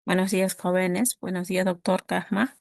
Buenos días, jóvenes. Buenos días, doctor Casma.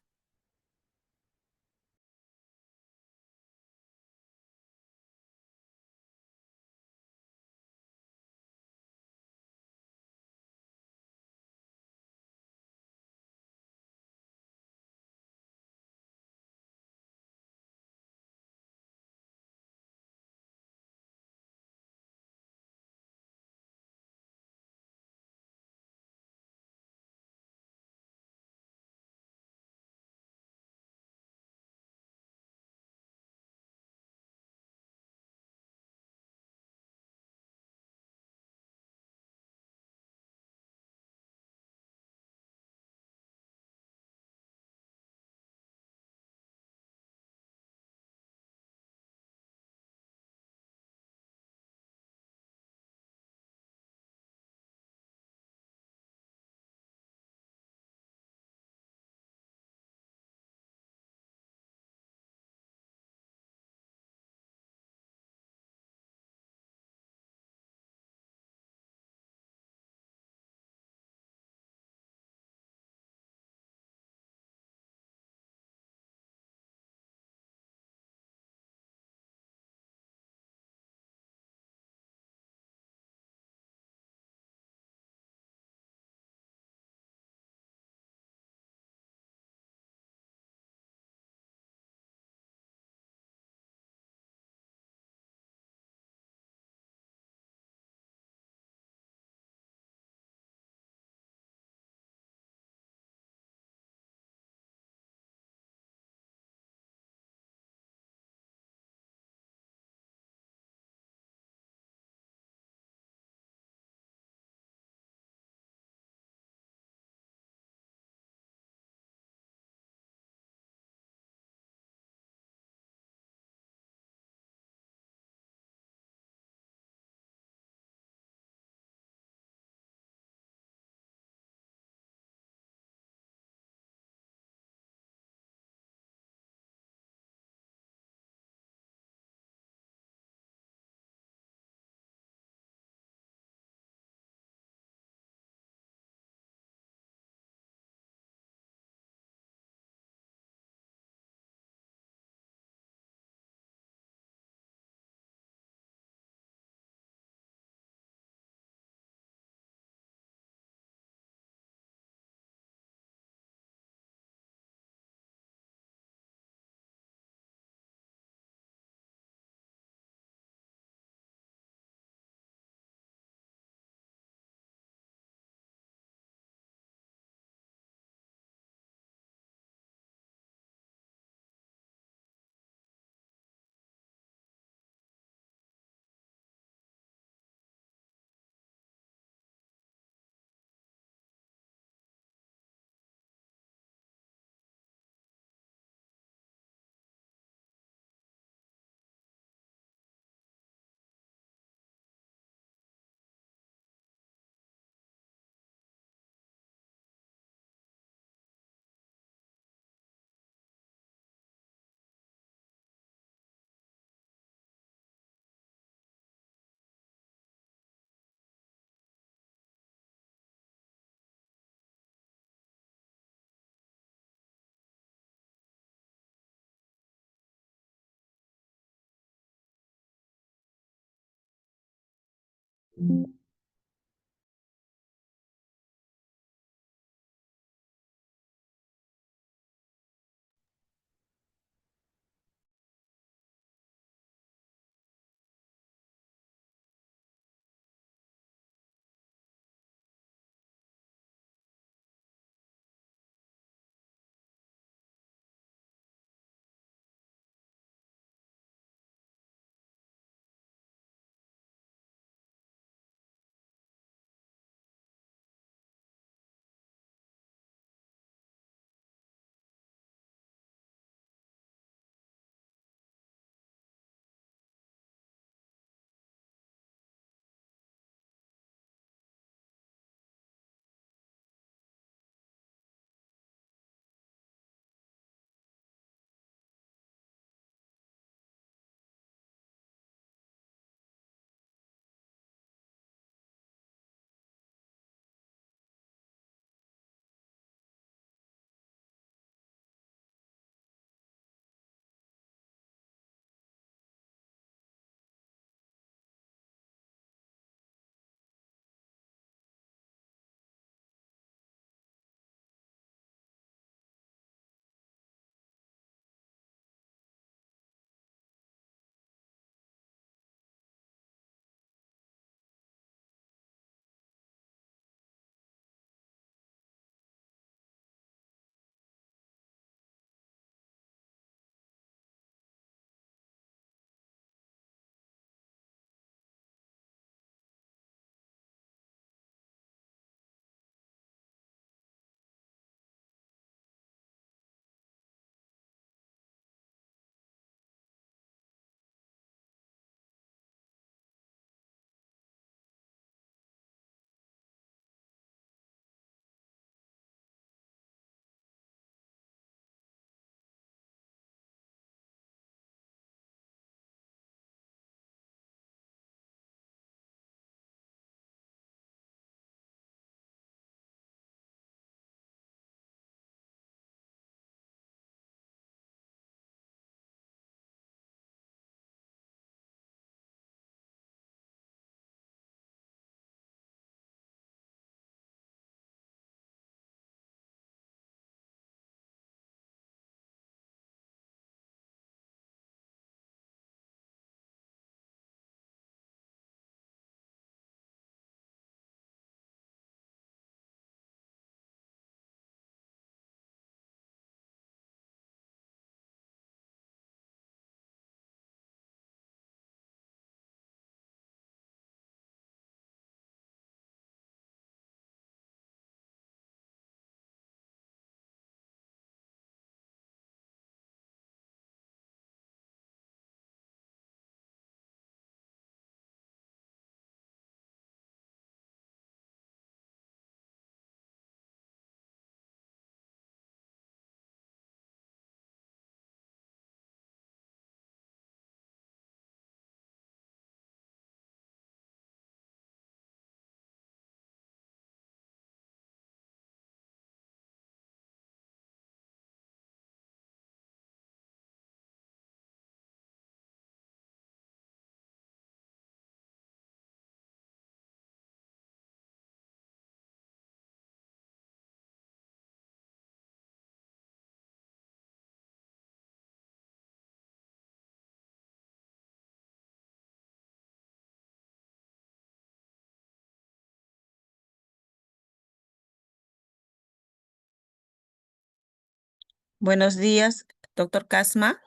Buenos días, doctor Casma.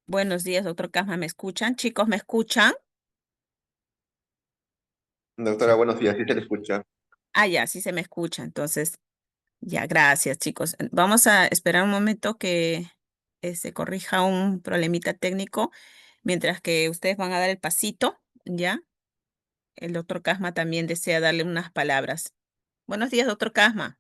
Buenos días, doctor Casma. ¿Me escuchan? Chicos, ¿me escuchan? Doctora, buenos días, sí se le escucha. Ah, ya, sí se me escucha. Entonces, ya, gracias, chicos. Vamos a esperar un momento que se corrija un problemita técnico mientras que ustedes van a dar el pasito, ¿ya? El doctor Casma también desea darle unas palabras. Buenos días, doctor Casma.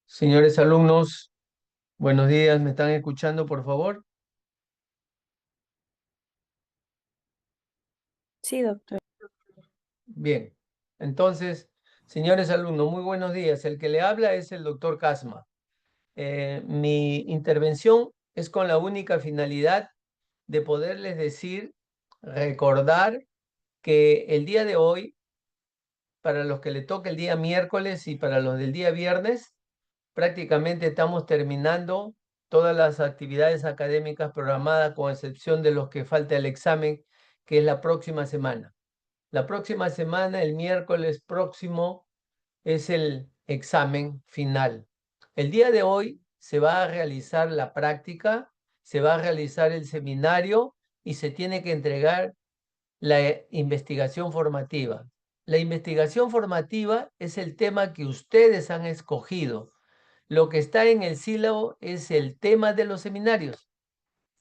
Señores alumnos, buenos días, ¿me están escuchando, por favor? Sí, doctor. Bien, entonces, señores alumnos, muy buenos días. El que le habla es el doctor Casma. Mi intervención es con la única finalidad de poderles decir, recordar que el día de hoy, para los que le toca el día miércoles y para los del día viernes, prácticamente estamos terminando todas las actividades académicas programadas, con excepción de los que falta el examen, que es la próxima semana. La próxima semana, el miércoles próximo, es el examen final. El día de hoy se va a realizar la práctica, se va a realizar el seminario y se tiene que entregar la investigación formativa. La investigación formativa es el tema que ustedes han escogido. Lo que está en el sílabo es el tema de los seminarios.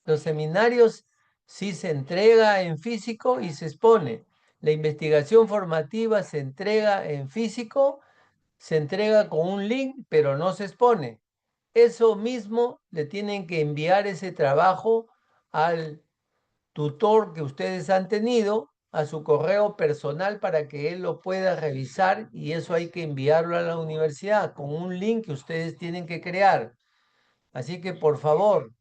Los seminarios sí se entrega en físico y se expone. La investigación formativa se entrega en físico, se entrega con un link, pero no se expone. Eso mismo le tienen que enviar ese trabajo al tutor que ustedes han tenido, a su correo personal, para que él lo pueda revisar, y eso hay que enviarlo a la universidad con un link que ustedes tienen que crear. Así que, por favor,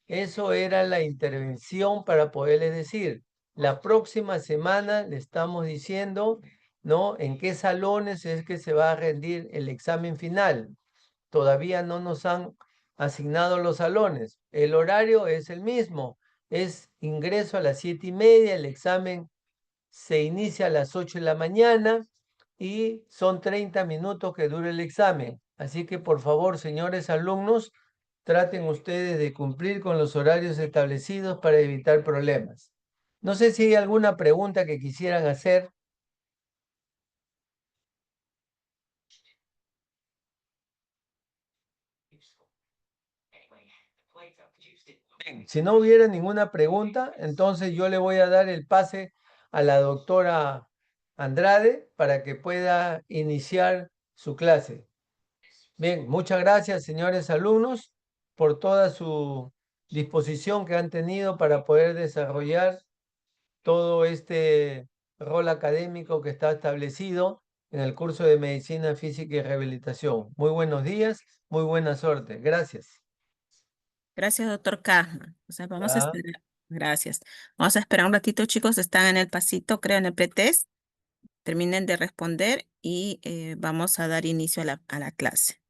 eso era la intervención para poderles decir. La próxima semana le estamos diciendo, ¿no?, en qué salones es que se va a rendir el examen final. Todavía no nos han asignados los salones. El horario es el mismo, es ingreso a las 7:30, el examen se inicia a las 8 de la mañana y son 30 minutos que dura el examen. Así que por favor, señores alumnos, traten ustedes de cumplir con los horarios establecidos para evitar problemas. No sé si hay alguna pregunta que quisieran hacer. Bien, si no hubiera ninguna pregunta, entonces yo le voy a dar el pase a la doctora Andrade para que pueda iniciar su clase. Bien, muchas gracias, señores alumnos, por toda su disposición que han tenido para poder desarrollar todo este rol académico que está establecido en el curso de Medicina Física y Rehabilitación. Muy buenos días, muy buena suerte. Gracias. Gracias, doctor Kasman. O sea, vamos a Ya. esperar. Gracias. Vamos a esperar un ratito, chicos. Están en el pasito, creo, en el pretest. Terminen de responder y vamos a dar inicio a la clase.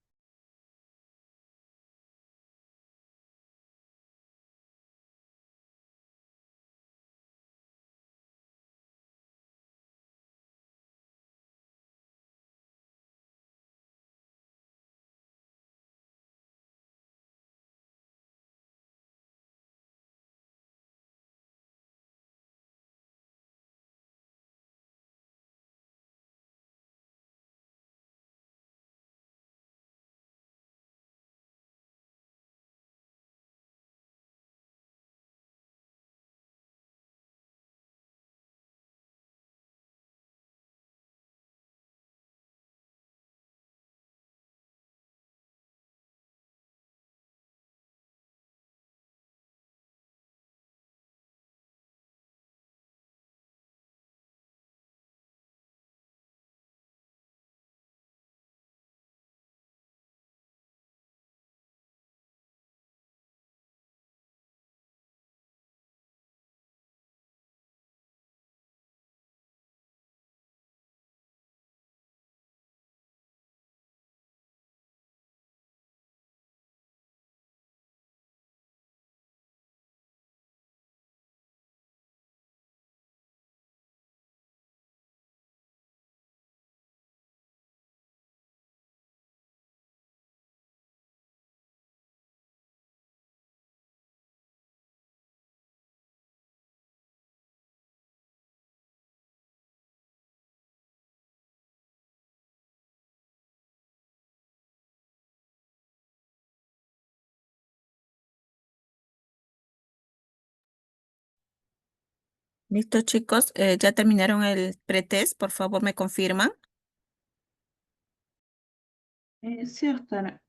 ¿Listo, chicos? ¿Ya terminaron el pretest? Por favor, me confirman. Sí, doctora.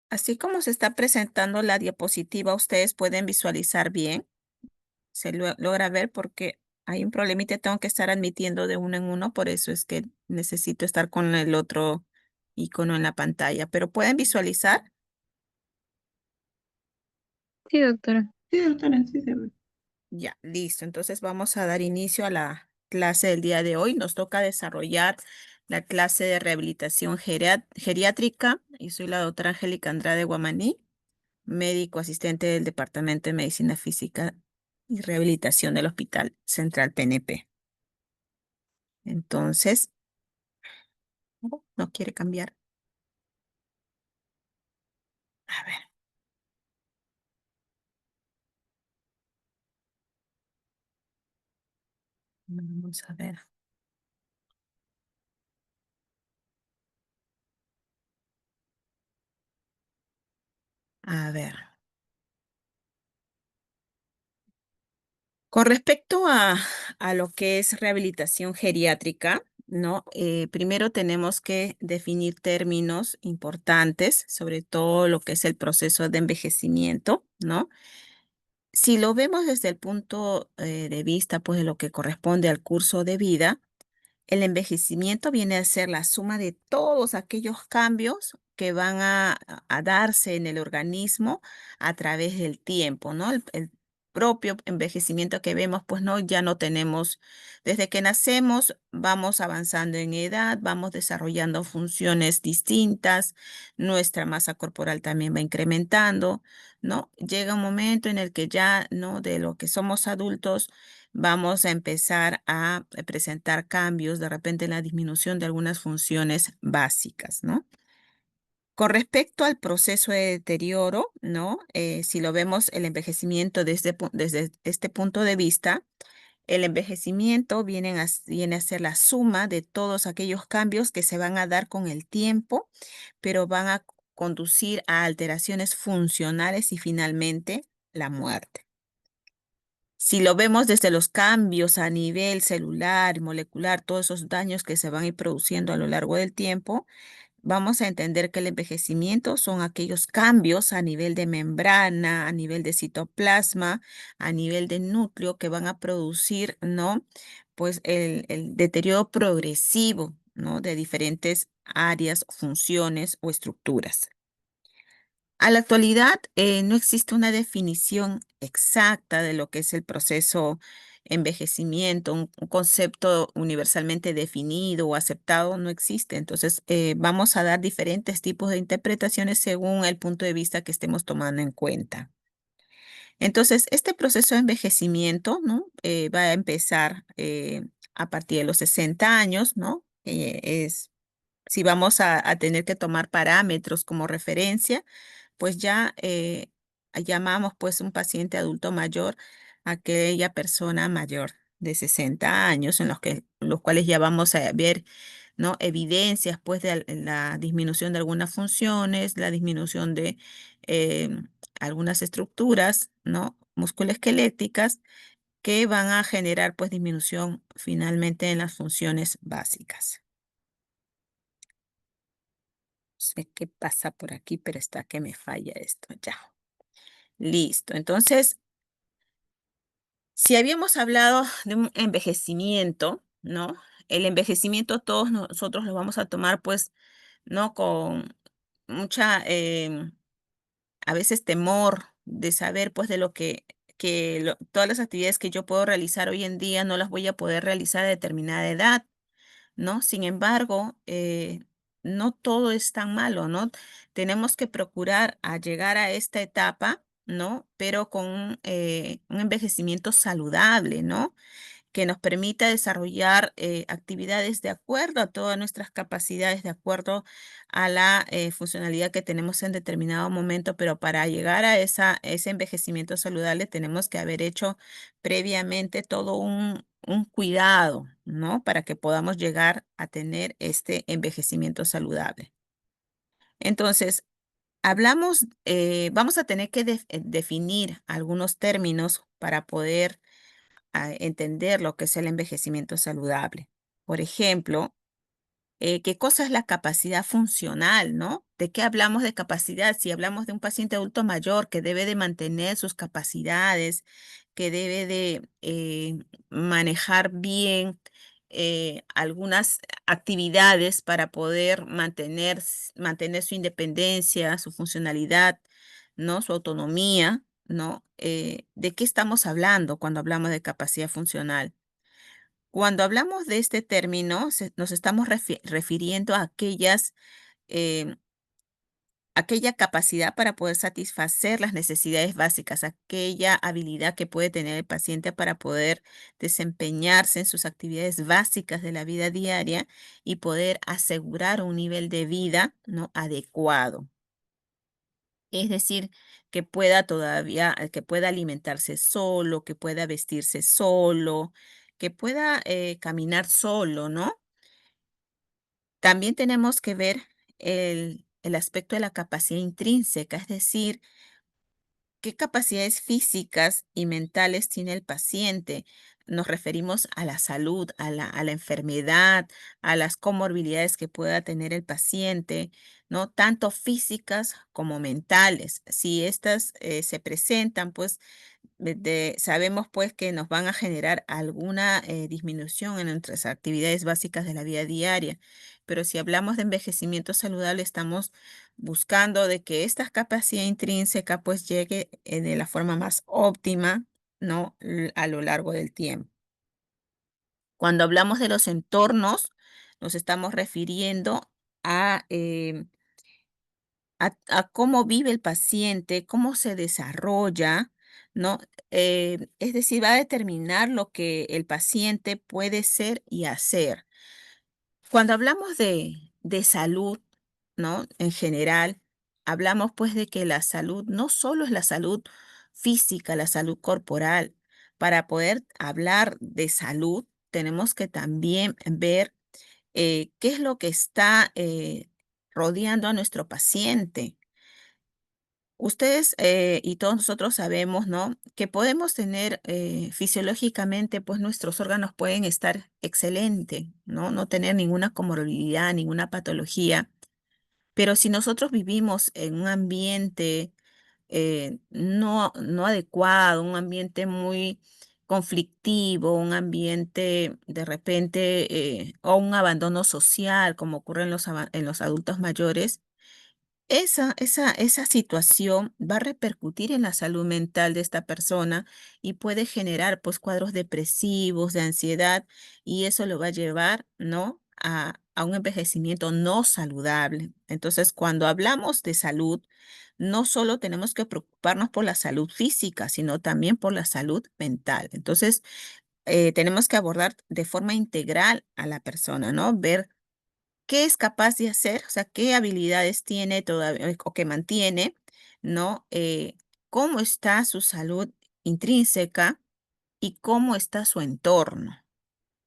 Así como se está presentando la diapositiva, ustedes pueden visualizar bien. Se logra ver porque hay un problemita, tengo que estar admitiendo de uno en uno, por eso es que necesito estar con el otro icono en la pantalla. Pero pueden visualizar. Sí, doctora. Sí, doctora, sí se ve. Ya, listo. Entonces vamos a dar inicio a la clase del día de hoy. Nos toca desarrollar la clase de rehabilitación geriátrica. Y soy la doctora Angélica Andrade Guamaní, médico asistente del Departamento de Medicina Física y Rehabilitación del Hospital Central PNP. Entonces, no quiere cambiar. A ver, vamos a ver. A ver. Con respecto a lo que es rehabilitación geriátrica, ¿no? Primero tenemos que definir términos importantes, sobre todo lo que es el proceso de envejecimiento, ¿no? Si lo vemos desde el punto de vista, pues, de lo que corresponde al curso de vida, el envejecimiento viene a ser la suma de todos aquellos cambios que van a darse en el organismo a través del tiempo, ¿no? propio envejecimiento que vemos, pues no, ya no tenemos, desde que nacemos, vamos avanzando en edad, vamos desarrollando funciones distintas, nuestra masa corporal también va incrementando, ¿no? Llega un momento en el que ya, ¿no? De lo que somos adultos, vamos a empezar a presentar cambios, de repente la disminución de algunas funciones básicas, ¿no? Con respecto al proceso de deterioro, ¿no? Si lo vemos el envejecimiento desde este punto de vista, el envejecimiento viene a ser la suma de todos aquellos cambios que se van a dar con el tiempo, pero van a conducir a alteraciones funcionales y finalmente la muerte. Si lo vemos desde los cambios a nivel celular, molecular, todos esos daños que se van a ir produciendo a lo largo del tiempo, vamos a entender que el envejecimiento son aquellos cambios a nivel de membrana, a nivel de citoplasma, a nivel de núcleo que van a producir, ¿no? Pues el deterioro progresivo, ¿no? De diferentes áreas, funciones o estructuras. A la actualidad, no existe una definición exacta de lo que es el proceso envejecimiento, un concepto universalmente definido o aceptado no existe. Entonces, vamos a dar diferentes tipos de interpretaciones según el punto de vista que estemos tomando en cuenta. Entonces, este proceso de envejecimiento, ¿no? Va a empezar a partir de los 60 años, ¿no? Si vamos a tener que tomar parámetros como referencia, pues ya llamamos pues un paciente adulto mayor a aquella persona mayor de 60 años los cuales ya vamos a ver, ¿no? Evidencias pues de la disminución de algunas funciones, la disminución de algunas estructuras, ¿no? Musculoesqueléticas que van a generar pues disminución finalmente en las funciones básicas. Sé qué pasa por aquí, pero está que me falla esto ya. Listo. Entonces, si habíamos hablado de un envejecimiento, ¿no? El envejecimiento todos nosotros lo vamos a tomar, pues, ¿no? Con mucha, a veces temor de saber, pues, de lo que todas las actividades que yo puedo realizar hoy en día no las voy a poder realizar a determinada edad. ¿No? Sin embargo, no todo es tan malo, ¿no? Tenemos que procurar a llegar a esta etapa, ¿no? Pero con un envejecimiento saludable, ¿no? Que nos permita desarrollar actividades de acuerdo a todas nuestras capacidades, de acuerdo a la funcionalidad que tenemos en determinado momento, pero para llegar a ese envejecimiento saludable tenemos que haber hecho previamente todo un cuidado, ¿no? Para que podamos llegar a tener este envejecimiento saludable. Entonces, vamos a tener que definir algunos términos para poder a entender lo que es el envejecimiento saludable. Por ejemplo, ¿qué cosa es la capacidad funcional, no? ¿De qué hablamos de capacidad? Si hablamos de un paciente adulto mayor que debe de mantener sus capacidades, que debe de manejar bien algunas actividades para poder mantener su independencia, su funcionalidad, ¿no? Su autonomía, ¿no? ¿De qué estamos hablando cuando hablamos de capacidad funcional? Cuando hablamos de este término, nos estamos refiriendo a em, aquella capacidad para poder satisfacer las necesidades básicas, aquella habilidad que puede tener el paciente para poder desempeñarse en sus actividades básicas de la vida diaria y poder asegurar un nivel de vida, ¿no? adecuado. Es decir, que pueda alimentarse solo, que pueda vestirse solo, que pueda caminar solo, ¿no? También tenemos que ver el aspecto de la capacidad intrínseca, es decir, qué capacidades físicas y mentales tiene el paciente. Nos referimos a la salud, a la enfermedad, a las comorbilidades que pueda tener el paciente, ¿no? Tanto físicas como mentales. Si estas se presentan, pues sabemos pues que nos van a generar alguna disminución en nuestras actividades básicas de la vida diaria. Pero si hablamos de envejecimiento saludable, estamos buscando de que esta capacidad intrínseca pues llegue de la forma más óptima, ¿no? A lo largo del tiempo. Cuando hablamos de los entornos, nos estamos refiriendo a, a cómo vive el paciente, cómo se desarrolla, ¿no? Es decir, va a determinar lo que el paciente puede ser y hacer. Cuando hablamos de salud, ¿no? En general, hablamos pues de que la salud no solo es la salud física, la salud corporal. Para poder hablar de salud, tenemos que también ver qué es lo que está rodeando a nuestro paciente. Ustedes y todos nosotros sabemos, ¿no? Que podemos tener fisiológicamente, pues nuestros órganos pueden estar excelentes, ¿no? No tener ninguna comorbilidad, ninguna patología. Pero si nosotros vivimos en un ambiente no adecuado, un ambiente muy conflictivo, un ambiente de repente o un abandono social, como ocurre en en los adultos mayores, esa situación va a repercutir en la salud mental de esta persona y puede generar pues cuadros depresivos, de ansiedad, y eso lo va a llevar, ¿no? A un envejecimiento no saludable. Entonces, cuando hablamos de salud, no solo tenemos que preocuparnos por la salud física, sino también por la salud mental. Entonces, tenemos que abordar de forma integral a la persona, ¿no? Ver qué es capaz de hacer, o sea, qué habilidades tiene todavía o que mantiene, ¿no? Cómo está su salud intrínseca y cómo está su entorno,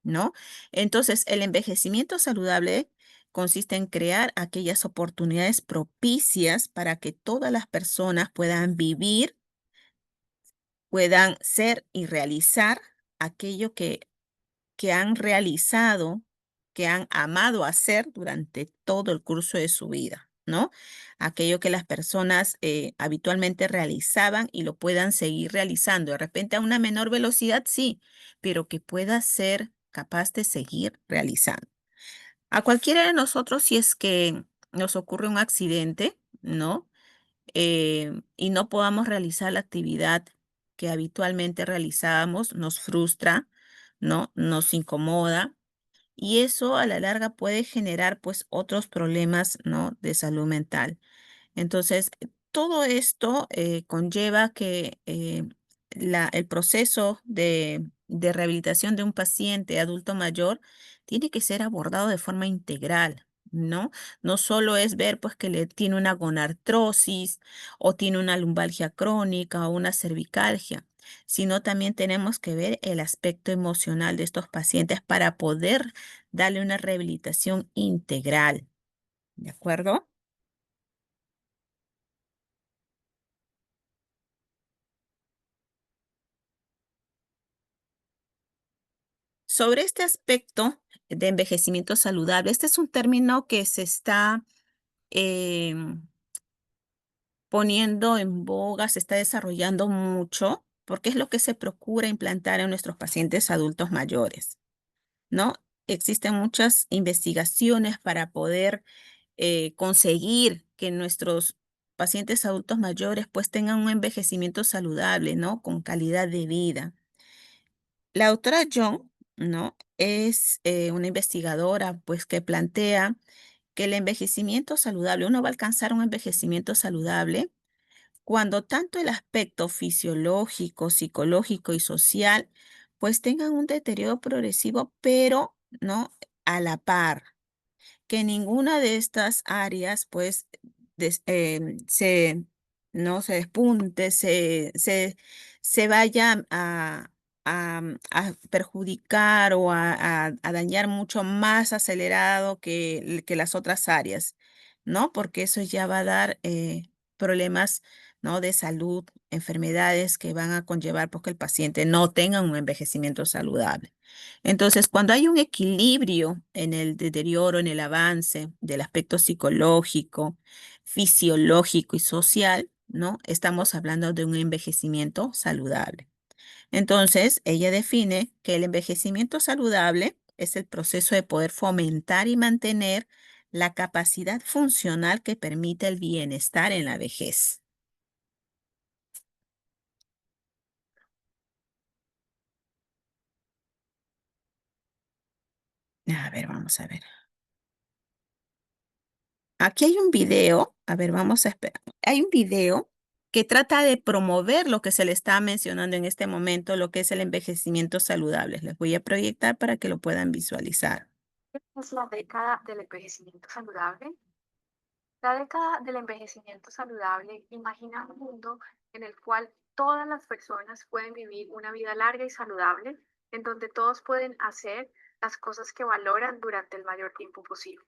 ¿no? Entonces, el envejecimiento saludable consiste en crear aquellas oportunidades propicias para que todas las personas puedan vivir, puedan ser y realizar aquello que han realizado, que han amado hacer durante todo el curso de su vida, ¿no? Aquello que las personas habitualmente realizaban y lo puedan seguir realizando. De repente a una menor velocidad, sí, pero que pueda ser capaz de seguir realizando. A cualquiera de nosotros, si es que nos ocurre un accidente, ¿no? Y no podamos realizar la actividad que habitualmente realizábamos, nos frustra, ¿no? Nos incomoda y eso a la larga puede generar pues otros problemas, ¿no? De salud mental. Entonces, todo esto conlleva que el proceso de rehabilitación de un paciente adulto mayor tiene que ser abordado de forma integral, ¿no? No solo es ver pues que le tiene una gonartrosis o tiene una lumbalgia crónica o una cervicalgia, sino también tenemos que ver el aspecto emocional de estos pacientes para poder darle una rehabilitación integral, ¿de acuerdo? Sobre este aspecto de envejecimiento saludable, este es un término que se está em, poniendo en boga, se está desarrollando mucho, porque es lo que se procura implantar en nuestros pacientes adultos mayores, ¿no? Existen muchas investigaciones para poder conseguir que nuestros pacientes adultos mayores pues tengan un envejecimiento saludable, ¿no? Con calidad de vida. La doctora Young, ¿no? Es una investigadora, pues, que plantea que el envejecimiento saludable, uno va a alcanzar un envejecimiento saludable cuando tanto el aspecto fisiológico, psicológico y social, pues tengan un deterioro progresivo, pero, ¿no? A la par que ninguna de estas áreas, pues, no se despunte, se vaya a perjudicar o a dañar mucho más acelerado que las otras áreas, ¿no? Porque eso ya va a dar problemas, ¿no? De salud, enfermedades que van a conllevar porque el paciente no tenga un envejecimiento saludable. Entonces, cuando hay un equilibrio en el deterioro, en el avance del aspecto psicológico, fisiológico y social, ¿no? Estamos hablando de un envejecimiento saludable. Entonces, ella define que el envejecimiento saludable es el proceso de poder fomentar y mantener la capacidad funcional que permite el bienestar en la vejez. A ver, vamos a ver. Aquí hay un video, a ver, vamos a esperar. Hay un video que trata de promover lo que se le está mencionando en este momento, lo que es el envejecimiento saludable. Les voy a proyectar para que lo puedan visualizar. Es la década del envejecimiento saludable. La década del envejecimiento saludable imagina un mundo en el cual todas las personas pueden vivir una vida larga y saludable, en donde todos pueden hacer las cosas que valoran durante el mayor tiempo posible.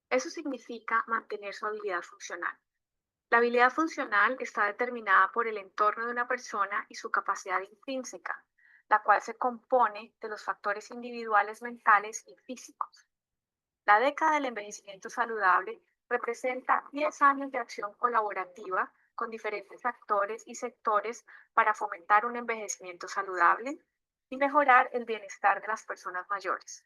Eso significa mantener su habilidad funcional. La habilidad funcional está determinada por el entorno de una persona y su capacidad intrínseca, la cual se compone de los factores individuales, mentales y físicos. La década del envejecimiento saludable representa 10 años de acción colaborativa con diferentes actores y sectores para fomentar un envejecimiento saludable y mejorar el bienestar de las personas mayores,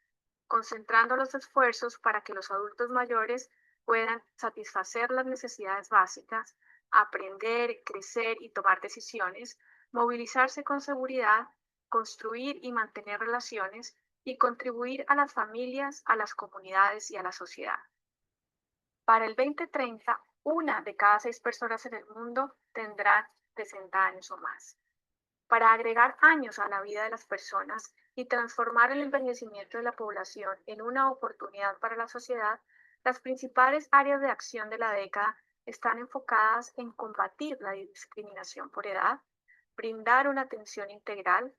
concentrando los esfuerzos para que los adultos mayores puedan satisfacer las necesidades básicas, aprender, crecer y tomar decisiones, movilizarse con seguridad, construir y mantener relaciones y contribuir a las familias, a las comunidades y a la sociedad. Para el 2030, una de cada 6 personas en el mundo tendrá 60 años o más. Para agregar años a la vida de las personas y transformar el envejecimiento de la población en una oportunidad para la sociedad, las principales áreas de acción de la década están enfocadas en combatir la discriminación por edad, brindar una atención integral,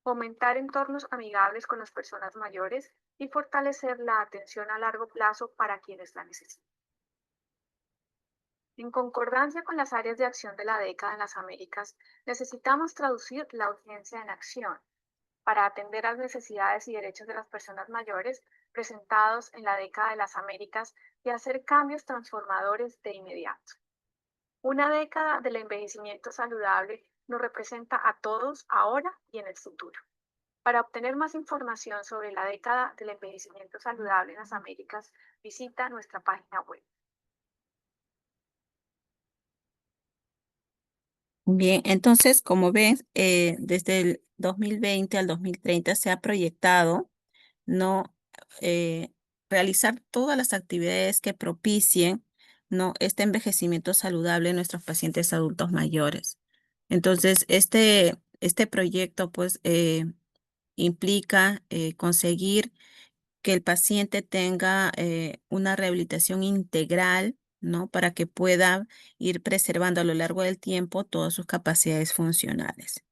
fomentar entornos amigables con las personas mayores y fortalecer la atención a largo plazo para quienes la necesitan. En concordancia con las áreas de acción de la década en las Américas, necesitamos traducir la urgencia en acción para atender las necesidades y derechos de las personas mayores presentados en la década de las Américas y hacer cambios transformadores de inmediato. Una década del envejecimiento saludable nos representa a todos ahora y en el futuro. Para obtener más información sobre la década del envejecimiento saludable en las Américas, visita nuestra página web. Bien, entonces, como ven, desde el 2020 al 2030 se ha proyectado, ¿no? Eh, realizar todas las actividades que propicien, ¿no? Este envejecimiento saludable en nuestros pacientes adultos mayores. Entonces, este proyecto, pues, implica conseguir que el paciente tenga una rehabilitación integral, ¿no? Para que pueda ir preservando a lo largo del tiempo todas sus capacidades funcionales.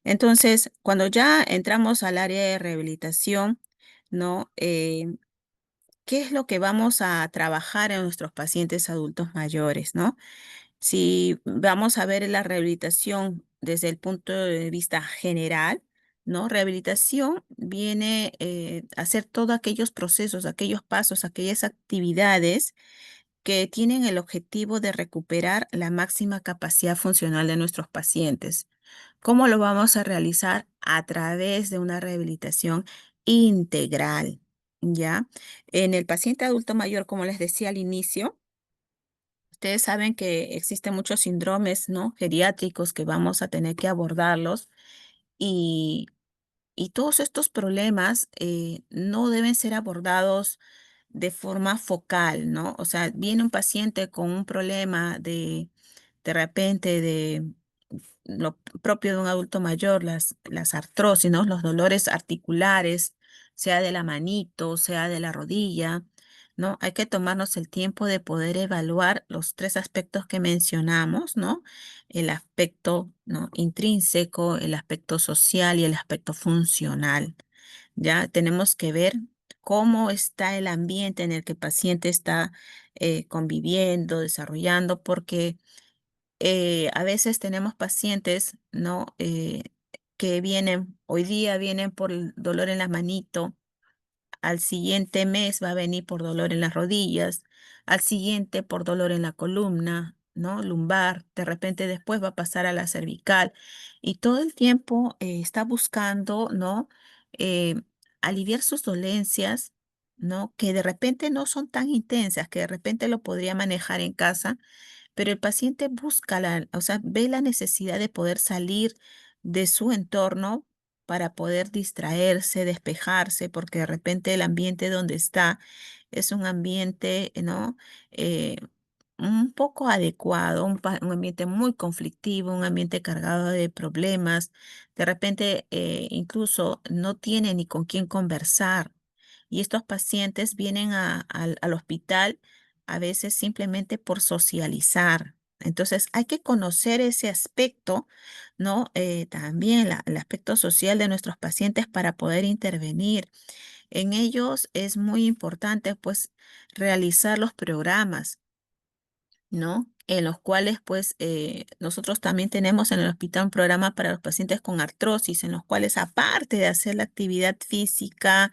Entonces, cuando ya entramos al área de rehabilitación, ¿no? ¿Qué es lo que vamos a trabajar en nuestros pacientes adultos mayores, ¿no? Si vamos a ver la rehabilitación desde el punto de vista general, ¿no? Rehabilitación viene a hacer todos aquellos procesos, aquellos pasos, aquellas actividades que tienen el objetivo de recuperar la máxima capacidad funcional de nuestros pacientes. ¿Cómo lo vamos a realizar? A través de una rehabilitación integral, ¿ya? En el paciente adulto mayor, como les decía al inicio, ustedes saben que existen muchos síndromes, ¿no? Geriátricos que vamos a tener que abordarlos y, y todos estos problemas no deben ser abordados de forma focal, ¿no? O sea, viene un paciente con un problema de repente de lo propio de un adulto mayor, las artrosis, ¿no? Los dolores articulares, sea de la manito, sea de la rodilla, ¿no? Hay que tomarnos el tiempo de poder evaluar los 3 aspectos que mencionamos, ¿no? El aspecto, ¿no? intrínseco, el aspecto social y el aspecto funcional. Ya tenemos que ver cómo está el ambiente en el que el paciente está conviviendo, desarrollando, porque a veces tenemos pacientes, ¿no? Que vienen, hoy día vienen por el dolor en la manito, al siguiente mes va a venir por dolor en las rodillas, al siguiente por dolor en la columna, ¿no? Lumbar, de repente después va a pasar a la cervical y todo el tiempo está buscando, ¿no? Eh, aliviar sus dolencias, ¿no? Que de repente no son tan intensas, que de repente lo podría manejar en casa, pero el paciente busca o sea, ve la necesidad de poder salir de su entorno para poder distraerse, despejarse, porque de repente el ambiente donde está es un ambiente, ¿no? Eh, un poco adecuado, un ambiente muy conflictivo, un ambiente cargado de problemas. De repente, incluso no tiene ni con quién conversar. Y estos pacientes vienen al hospital a veces simplemente por socializar. Entonces, hay que conocer ese aspecto, ¿no? También el aspecto social de nuestros pacientes para poder intervenir. En ellos es muy importante, pues, realizar los programas, ¿no? En los cuales, pues, nosotros también tenemos en el hospital un programa para los pacientes con artrosis, en los cuales, aparte de hacer la actividad física,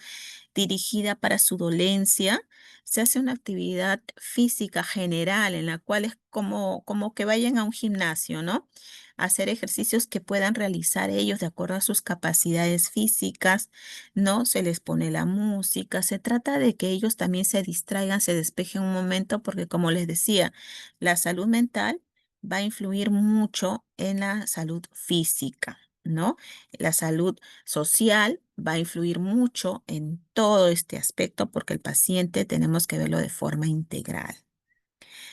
dirigida para su dolencia, se hace una actividad física general en la cual es como que vayan a un gimnasio, ¿no? Hacer ejercicios que puedan realizar ellos de acuerdo a sus capacidades físicas, ¿no? Se les pone la música, se trata de que ellos también se distraigan, se despejen un momento, porque como les decía, la salud mental va a influir mucho en la salud física, ¿no? La salud social va a influir mucho en todo este aspecto porque el paciente tenemos que verlo de forma integral.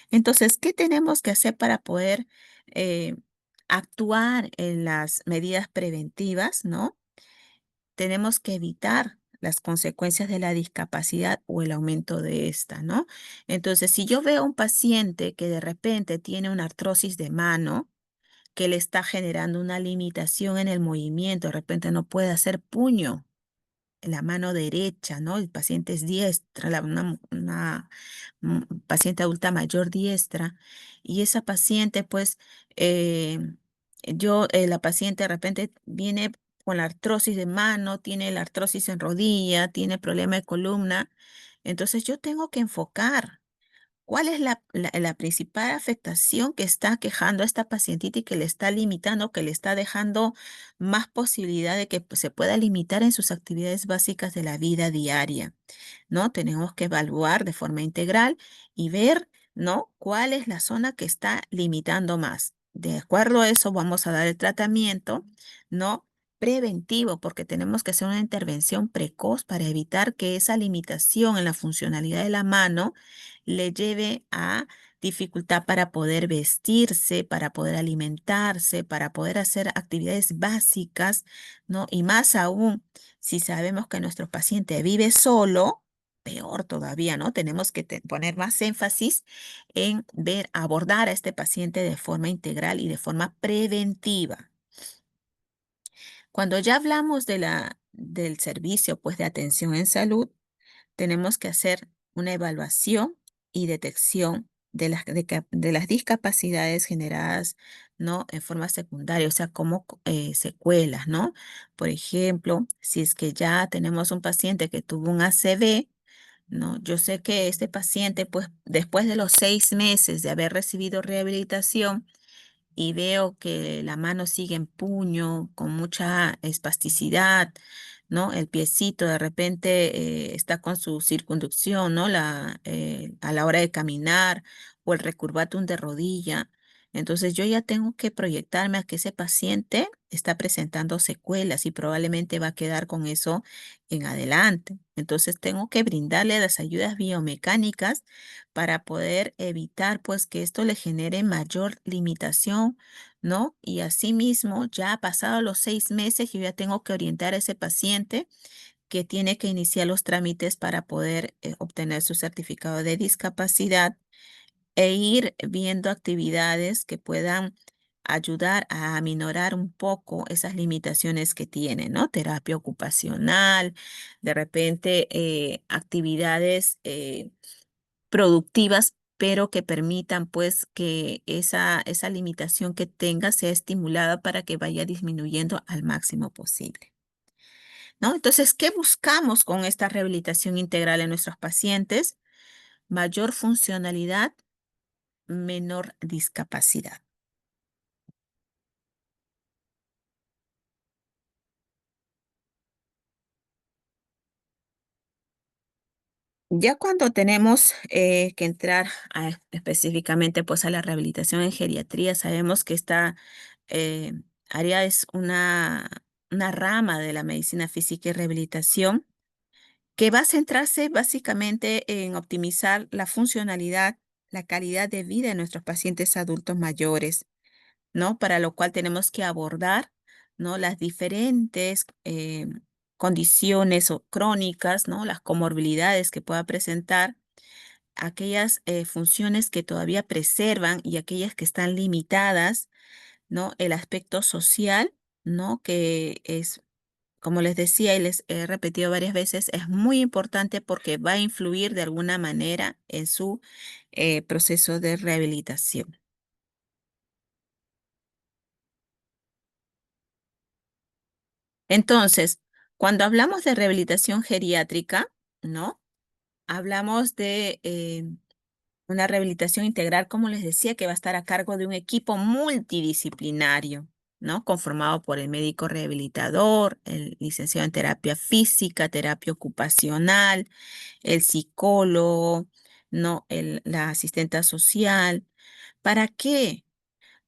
Entonces, ¿qué tenemos que hacer para poder eh, actuar en las medidas preventivas, ¿no? Tenemos que evitar las consecuencias de la discapacidad o el aumento de esta, ¿no? Entonces, si yo veo a un paciente que de repente tiene una artrosis de mano, que le está generando una limitación en el movimiento, de repente no puede hacer puño en la mano derecha, ¿no? El paciente es diestra, paciente adulta mayor diestra, y esa paciente, pues, eh, la paciente de repente viene con la artrosis de mano, tiene la artrosis en rodilla, tiene problema de columna, entonces yo tengo que enfocar. ¿Cuál es la principal afectación que está quejando a esta pacientita y que le está limitando, que le está dejando más posibilidad de que pues, se pueda limitar en sus actividades básicas de la vida diaria? ¿No? Tenemos que evaluar de forma integral y ver, ¿no? Cuál es la zona que está limitando más. De acuerdo a eso, vamos a dar el tratamiento, ¿no? Preventivo, porque tenemos que hacer una intervención precoz para evitar que esa limitación en la funcionalidad de la mano le lleve a dificultad para poder vestirse, para poder alimentarse, para poder hacer actividades básicas, ¿no? Y más aún, si sabemos que nuestro paciente vive solo, peor todavía, ¿no? Tenemos que poner más énfasis en ver, abordar a este paciente de forma integral y de forma preventiva. Cuando ya hablamos del servicio, pues, de atención en salud, tenemos que hacer una evaluación y detección de las discapacidades generadas, ¿no? En forma secundaria, o sea, como secuelas, ¿no? Por ejemplo, si es que ya tenemos un paciente que tuvo un ACV, ¿no? Yo sé que este paciente, pues, después de los 6 meses de haber recibido rehabilitación, y veo que la mano sigue en puño, con mucha espasticidad, ¿no? El piecito de repente está con su circunducción, ¿no? A la hora de caminar o el recurvatum de rodilla. Entonces yo ya tengo que proyectarme a que ese paciente está presentando secuelas y probablemente va a quedar con eso en adelante. Entonces tengo que brindarle las ayudas biomecánicas para poder evitar pues que esto le genere mayor limitación, ¿no? Y asimismo, ya pasado los 6 meses, yo ya tengo que orientar a ese paciente que tiene que iniciar los trámites para poder obtener su certificado de discapacidad e ir viendo actividades que puedan ayudar a aminorar un poco esas limitaciones que tiene, ¿no? Terapia ocupacional, de repente actividades productivas, pero que permitan pues que esa limitación que tenga sea estimulada para que vaya disminuyendo al máximo posible, ¿no? Entonces, ¿qué buscamos con esta rehabilitación integral en nuestros pacientes? Mayor funcionalidad, menor discapacidad. Ya cuando tenemos que entrar específicamente pues a la rehabilitación en geriatría, sabemos que esta área es una una rama de la medicina física y rehabilitación que va a centrarse básicamente en optimizar la funcionalidad, la calidad de vida de nuestros pacientes adultos mayores, ¿no? Para lo cual tenemos que abordar, ¿no? Las diferentes condiciones o crónicas, ¿no? Las comorbilidades que pueda presentar, aquellas funciones que todavía preservan y aquellas que están limitadas, ¿no? El aspecto social, ¿no? Que es, como les decía y les he repetido varias veces, es muy importante porque va a influir de alguna manera en su proceso de rehabilitación. Entonces, cuando hablamos de rehabilitación geriátrica, ¿no? Hablamos de una rehabilitación integral, como les decía, que va a estar a cargo de un equipo multidisciplinario, ¿no? Conformado por el médico rehabilitador, el licenciado en terapia física, terapia ocupacional, el psicólogo, ¿no? La asistente social. ¿Para qué?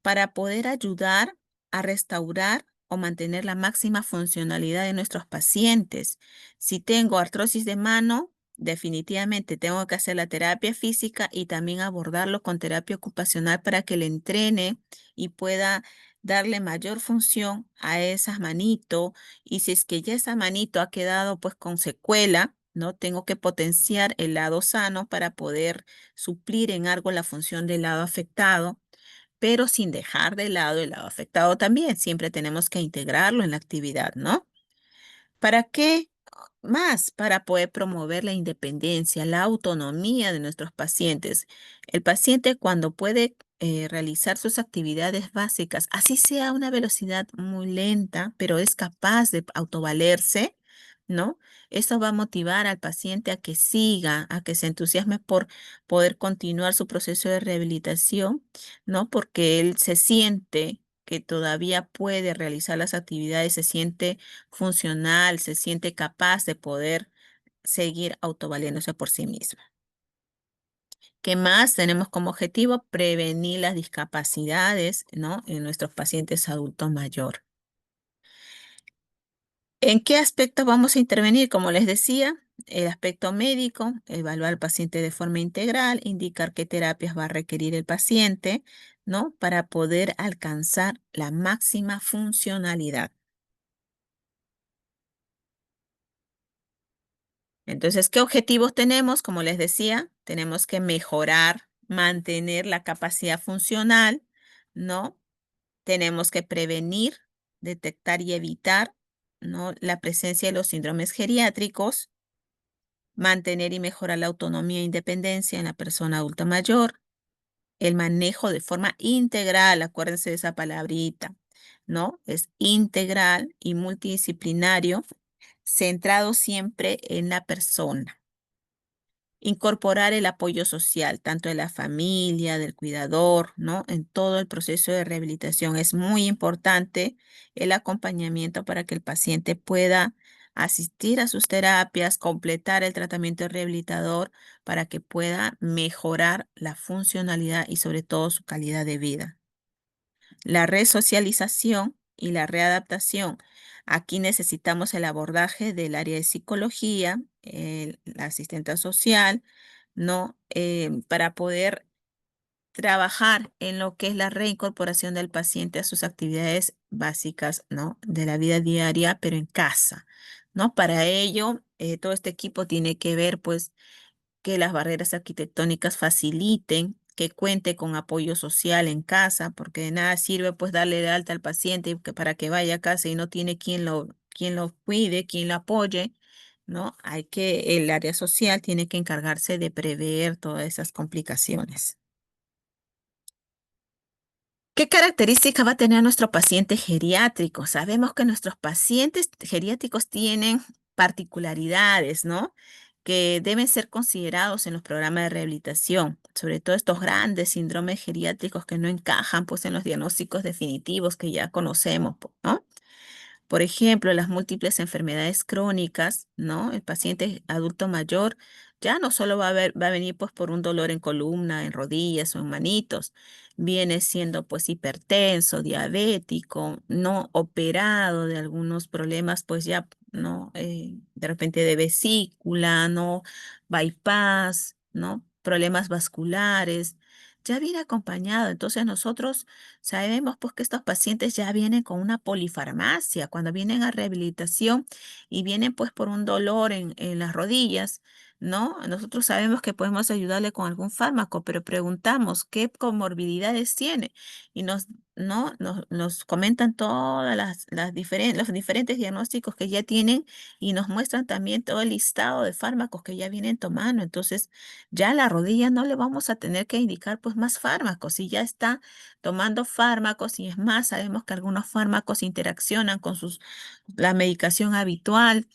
Para poder ayudar a restaurar o mantener la máxima funcionalidad de nuestros pacientes. Si tengo artrosis de mano, definitivamente tengo que hacer la terapia física y también abordarlo con terapia ocupacional para que le entrene y pueda darle mayor función a esas manitos. Y si es que ya esa manito ha quedado pues con secuela, ¿no? Tengo que potenciar el lado sano para poder suplir en algo la función del lado afectado, pero sin dejar de lado el lado afectado también. Siempre tenemos que integrarlo en la actividad, ¿no? ¿Para qué más? Para poder promover la independencia, la autonomía de nuestros pacientes. El paciente cuando puede realizar sus actividades básicas, así sea a una velocidad muy lenta, pero es capaz de autovalerse, ¿no? Eso va a motivar al paciente a que siga, a que se entusiasme por poder continuar su proceso de rehabilitación, ¿no? Porque él se siente que todavía puede realizar las actividades, se siente funcional, se siente capaz de poder seguir autovaliéndose por sí misma. ¿Qué más tenemos como objetivo? Prevenir las discapacidades, ¿no? En nuestros pacientes adultos mayores. ¿En qué aspecto vamos a intervenir? Como les decía, el aspecto médico, evaluar al paciente de forma integral, indicar qué terapias va a requerir el paciente, ¿no? Para poder alcanzar la máxima funcionalidad. Entonces, ¿qué objetivos tenemos? Como les decía, tenemos que mejorar, mantener la capacidad funcional, ¿no? Tenemos que prevenir, detectar y evitar, ¿no? La presencia de los síndromes geriátricos, mantener y mejorar la autonomía e independencia en la persona adulta mayor, el manejo de forma integral, acuérdense de esa palabrita, ¿no? Es integral y multidisciplinario, centrado siempre en la persona. Incorporar el apoyo social, tanto de la familia, del cuidador, ¿no? En todo el proceso de rehabilitación es muy importante el acompañamiento para que el paciente pueda asistir a sus terapias, completar el tratamiento rehabilitador para que pueda mejorar la funcionalidad y sobre todo su calidad de vida. La resocialización y la readaptación. Aquí necesitamos el abordaje del área de psicología, la asistente social, ¿no? Para poder trabajar en lo que es la reincorporación del paciente a sus actividades básicas, ¿no? De la vida diaria, pero en casa, ¿no? Para ello, todo este equipo tiene que ver, pues, que las barreras arquitectónicas faciliten, que cuente con apoyo social en casa, porque de nada sirve pues darle de alta al paciente para que vaya a casa y no tiene quien lo cuide, quien lo apoye, ¿no? El área social tiene que encargarse de prever todas esas complicaciones. ¿Qué características va a tener nuestro paciente geriátrico? Sabemos que nuestros pacientes geriátricos tienen particularidades, ¿no? Que deben ser considerados en los programas de rehabilitación, sobre todo estos grandes síndromes geriátricos que no encajan pues en los diagnósticos definitivos que ya conocemos, ¿no? Por ejemplo, las múltiples enfermedades crónicas, ¿no? El paciente adulto mayor Ya no solo va a venir pues por un dolor en columna, en rodillas o en manitos. Viene siendo pues hipertenso, diabético, no operado de algunos problemas, pues ya, ¿no? De repente de vesícula, ¿no? Bypass, ¿no? Problemas vasculares. Ya viene acompañado. Entonces nosotros sabemos pues que estos pacientes ya vienen con una polifarmacia. Cuando vienen a rehabilitación y vienen pues por un dolor en las rodillas, ¿no? Nosotros sabemos que podemos ayudarle con algún fármaco, pero preguntamos qué comorbilidades tiene y ¿no? Nos comentan todas los diferentes diagnósticos que ya tienen y nos muestran también todo el listado de fármacos que ya vienen tomando. Entonces, ya a la rodilla no le vamos a tener que indicar pues más fármacos. Si ya está tomando fármacos y es más, sabemos que algunos fármacos interaccionan con la medicación habitual.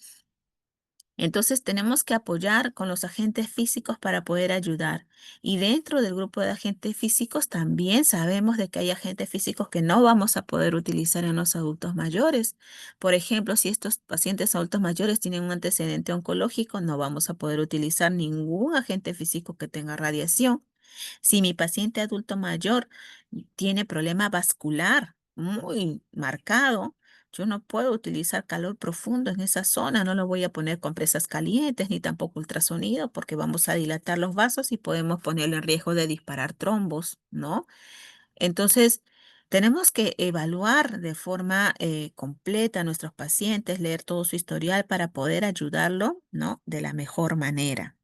Entonces tenemos que apoyar con los agentes físicos para poder ayudar. Y dentro del grupo de agentes físicos también sabemos de que hay agentes físicos que no vamos a poder utilizar en los adultos mayores. Por ejemplo, si estos pacientes adultos mayores tienen un antecedente oncológico, no vamos a poder utilizar ningún agente físico que tenga radiación. Si mi paciente adulto mayor tiene problema vascular muy marcado, yo no puedo utilizar calor profundo en esa zona, no lo voy a poner compresas calientes ni tampoco ultrasonido porque vamos a dilatar los vasos y podemos ponerlo en riesgo de disparar trombos, ¿no? Entonces, tenemos que evaluar de forma completa a nuestros pacientes, leer todo su historial para poder ayudarlo, ¿no? De la mejor manera.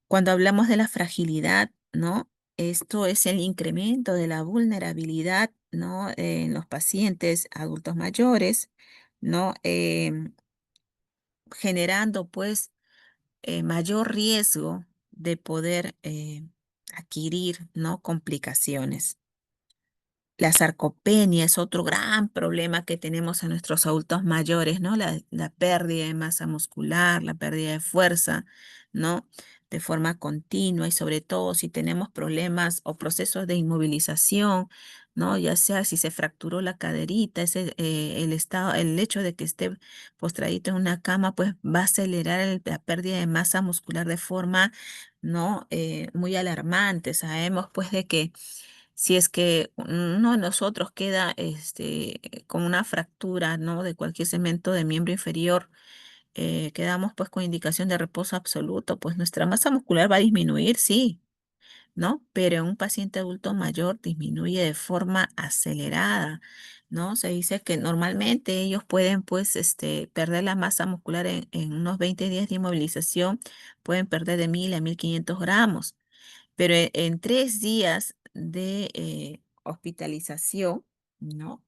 Cuando hablamos de la fragilidad, ¿no? Esto es el incremento de la vulnerabilidad, ¿no? En los pacientes adultos mayores, ¿no? Generando pues mayor riesgo de poder adquirir, ¿no? Complicaciones. La sarcopenia es otro gran problema que tenemos en nuestros adultos mayores, ¿no? La pérdida de masa muscular, la pérdida de fuerza, ¿no? De forma continua y sobre todo si tenemos problemas o procesos de inmovilización, ¿no? Ya sea si se fracturó la caderita, el hecho de que esté postradito en una cama, pues va a acelerar la pérdida de masa muscular de forma, ¿no? Muy alarmante. Sabemos pues de que si es que uno de nosotros queda con una fractura, ¿no? De cualquier segmento de miembro inferior, quedamos pues con indicación de reposo absoluto, pues nuestra masa muscular va a disminuir, sí, ¿no? Pero en un paciente adulto mayor disminuye de forma acelerada, ¿no? Se dice que normalmente ellos pueden pues perder la masa muscular en unos 20 días de inmovilización, pueden perder de 1000 a 1500 gramos. Pero en 3 días de hospitalización, ¿no?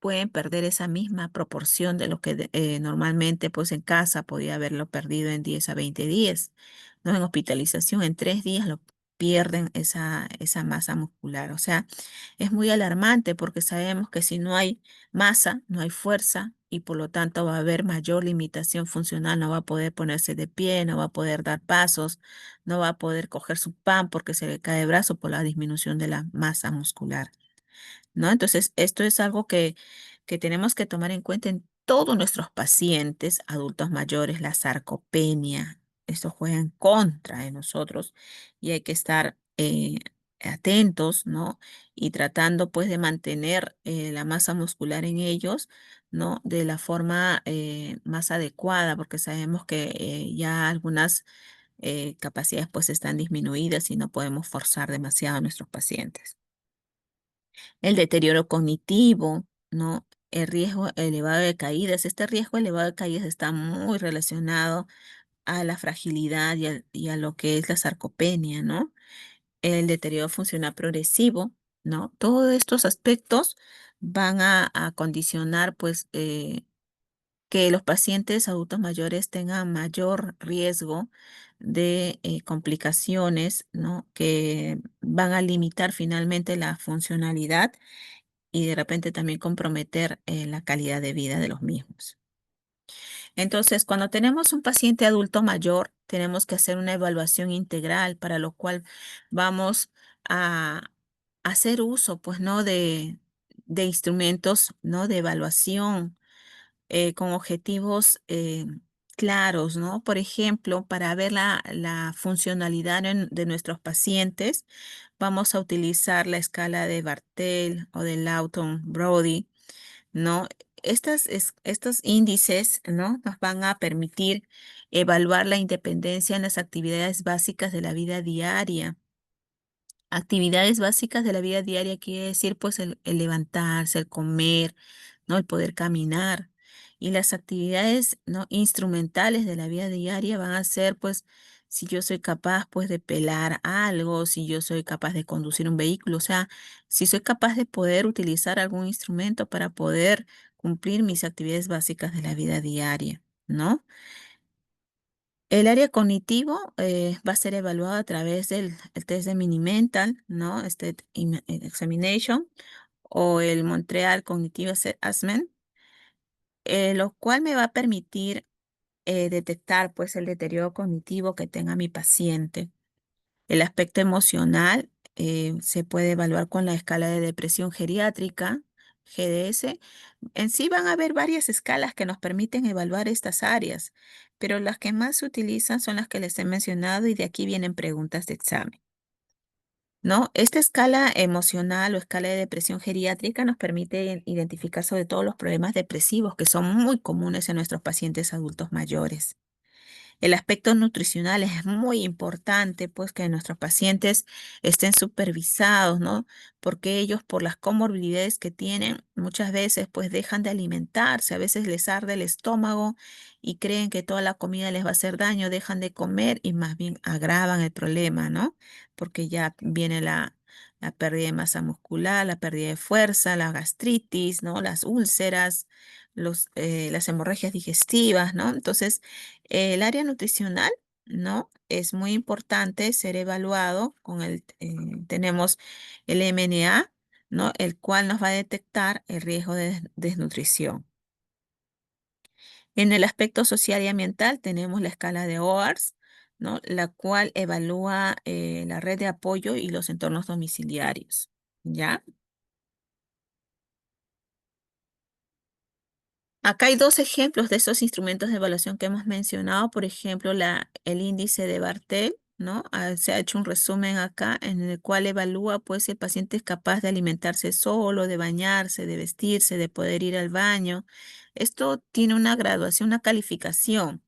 Pueden perder esa misma proporción de lo que normalmente pues en casa podía haberlo perdido en 10 a 20 días, ¿no? En hospitalización en 3 días lo pierden esa masa muscular. O sea, es muy alarmante porque sabemos que si no hay masa, no hay fuerza y por lo tanto va a haber mayor limitación funcional, no va a poder ponerse de pie, no va a poder dar pasos, no va a poder coger su pan porque se le cae el brazo por la disminución de la masa muscular, ¿no? Entonces, esto es algo que tenemos que tomar en cuenta en todos nuestros pacientes, adultos mayores, la sarcopenia. Esto juega en contra de nosotros y hay que estar atentos, ¿no? Y tratando pues de mantener la masa muscular en ellos, ¿no? De la forma más adecuada, porque sabemos que ya algunas capacidades pues están disminuidas y no podemos forzar demasiado a nuestros pacientes. El deterioro cognitivo, ¿no? El riesgo elevado de caídas. Este riesgo elevado de caídas está muy relacionado a la fragilidad y a lo que es la sarcopenia, ¿no? El deterioro funcional progresivo, ¿no? Todos estos aspectos van a condicionar, pues, que los pacientes adultos mayores tengan mayor riesgo de complicaciones, ¿no? Que van a limitar finalmente la funcionalidad y de repente también comprometer la calidad de vida de los mismos. Entonces, cuando tenemos un paciente adulto mayor, tenemos que hacer una evaluación integral, para lo cual vamos a hacer uso, pues, ¿no? De instrumentos, ¿no? De evaluación con objetivos claros, ¿no? Por ejemplo, para ver la funcionalidad de nuestros pacientes, vamos a utilizar la escala de Bartel o de Lawton-Brody, ¿no? Estos índices, ¿no? Nos van a permitir evaluar la independencia en las actividades básicas de la vida diaria. Actividades básicas de la vida diaria quiere decir pues el levantarse, el comer, ¿no? El poder caminar. Y las actividades, ¿no? Instrumentales de la vida diaria van a ser pues si yo soy capaz pues de pelar algo, si yo soy capaz de conducir un vehículo, o sea, si soy capaz de poder utilizar algún instrumento para poder cumplir mis actividades básicas de la vida diaria, ¿no? El área cognitivo va a ser evaluado a través del el test de Mini-Mental, ¿no? Examination o el Montreal Cognitive Assessment, lo cual me va a permitir detectar pues el deterioro cognitivo que tenga mi paciente. El aspecto emocional se puede evaluar con la escala de depresión geriátrica, GDS. En sí van a haber varias escalas que nos permiten evaluar estas áreas, pero las que más se utilizan son las que les he mencionado y de aquí vienen preguntas de examen, ¿no? Esta escala emocional o escala de depresión geriátrica nos permite identificar sobre todo los problemas depresivos que son muy comunes en nuestros pacientes adultos mayores. El aspecto nutricional es muy importante, pues que nuestros pacientes estén supervisados, ¿no? Porque ellos, por las comorbilidades que tienen, muchas veces pues dejan de alimentarse, a veces les arde el estómago y creen que toda la comida les va a hacer daño, dejan de comer y más bien agravan el problema, ¿no? Porque ya viene la pérdida de masa muscular, la pérdida de fuerza, la gastritis, ¿no? Las úlceras, las hemorragias digestivas, ¿no? Entonces, el área nutricional, ¿no? Es muy importante ser evaluado tenemos el MNA, ¿no? El cual nos va a detectar el riesgo de desnutrición. En el aspecto social y ambiental tenemos la escala de OARS, ¿no? La cual evalúa la red de apoyo y los entornos domiciliarios, ¿ya? Acá hay dos ejemplos de esos instrumentos de evaluación que hemos mencionado. Por ejemplo, el índice de Bartel, ¿no? Se ha hecho un resumen acá en el cual evalúa pues si el paciente es capaz de alimentarse solo, de bañarse, de vestirse, de poder ir al baño. Esto tiene una graduación, una calificación,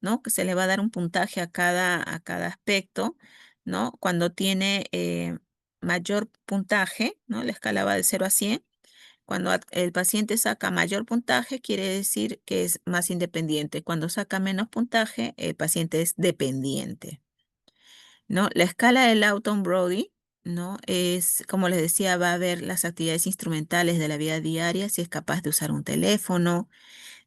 ¿no? Que se le va a dar un puntaje a cada aspecto, ¿no? Cuando tiene mayor puntaje, ¿no? La escala va de 0 a 100. Cuando el paciente saca mayor puntaje, quiere decir que es más independiente. Cuando saca menos puntaje, el paciente es dependiente, ¿no? La escala de Lawton-Brody, ¿no? Es, como les decía, va a ver las actividades instrumentales de la vida diaria, si es capaz de usar un teléfono,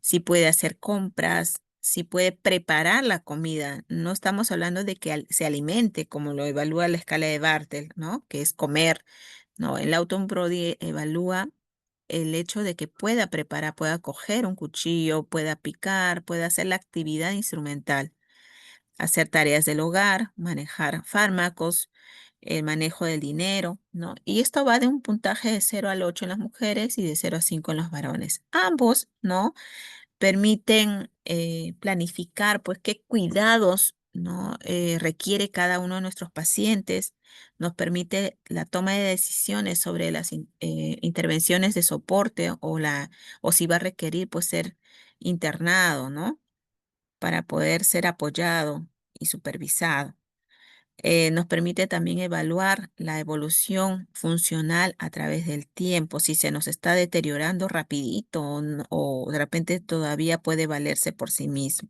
si puede hacer compras, si puede preparar la comida. No estamos hablando de que se alimente, como lo evalúa la escala de Bartel, ¿no? Que es comer. No, el Lawton-Brody evalúa el hecho de que pueda preparar, pueda coger un cuchillo, pueda picar, pueda hacer la actividad instrumental, hacer tareas del hogar, manejar fármacos, el manejo del dinero, ¿no? Y esto va de un puntaje de 0 al 8 en las mujeres y de 0 a 5 en los varones. Ambos, ¿no? Permiten planificar, pues, qué cuidados, ¿no? Requiere cada uno de nuestros pacientes, nos permite la toma de decisiones sobre las intervenciones de soporte o si va a requerir, pues, ser internado, ¿no? Para poder ser apoyado y supervisado. Nos permite también evaluar la evolución funcional a través del tiempo, si se nos está deteriorando rapidito o de repente todavía puede valerse por sí mismo.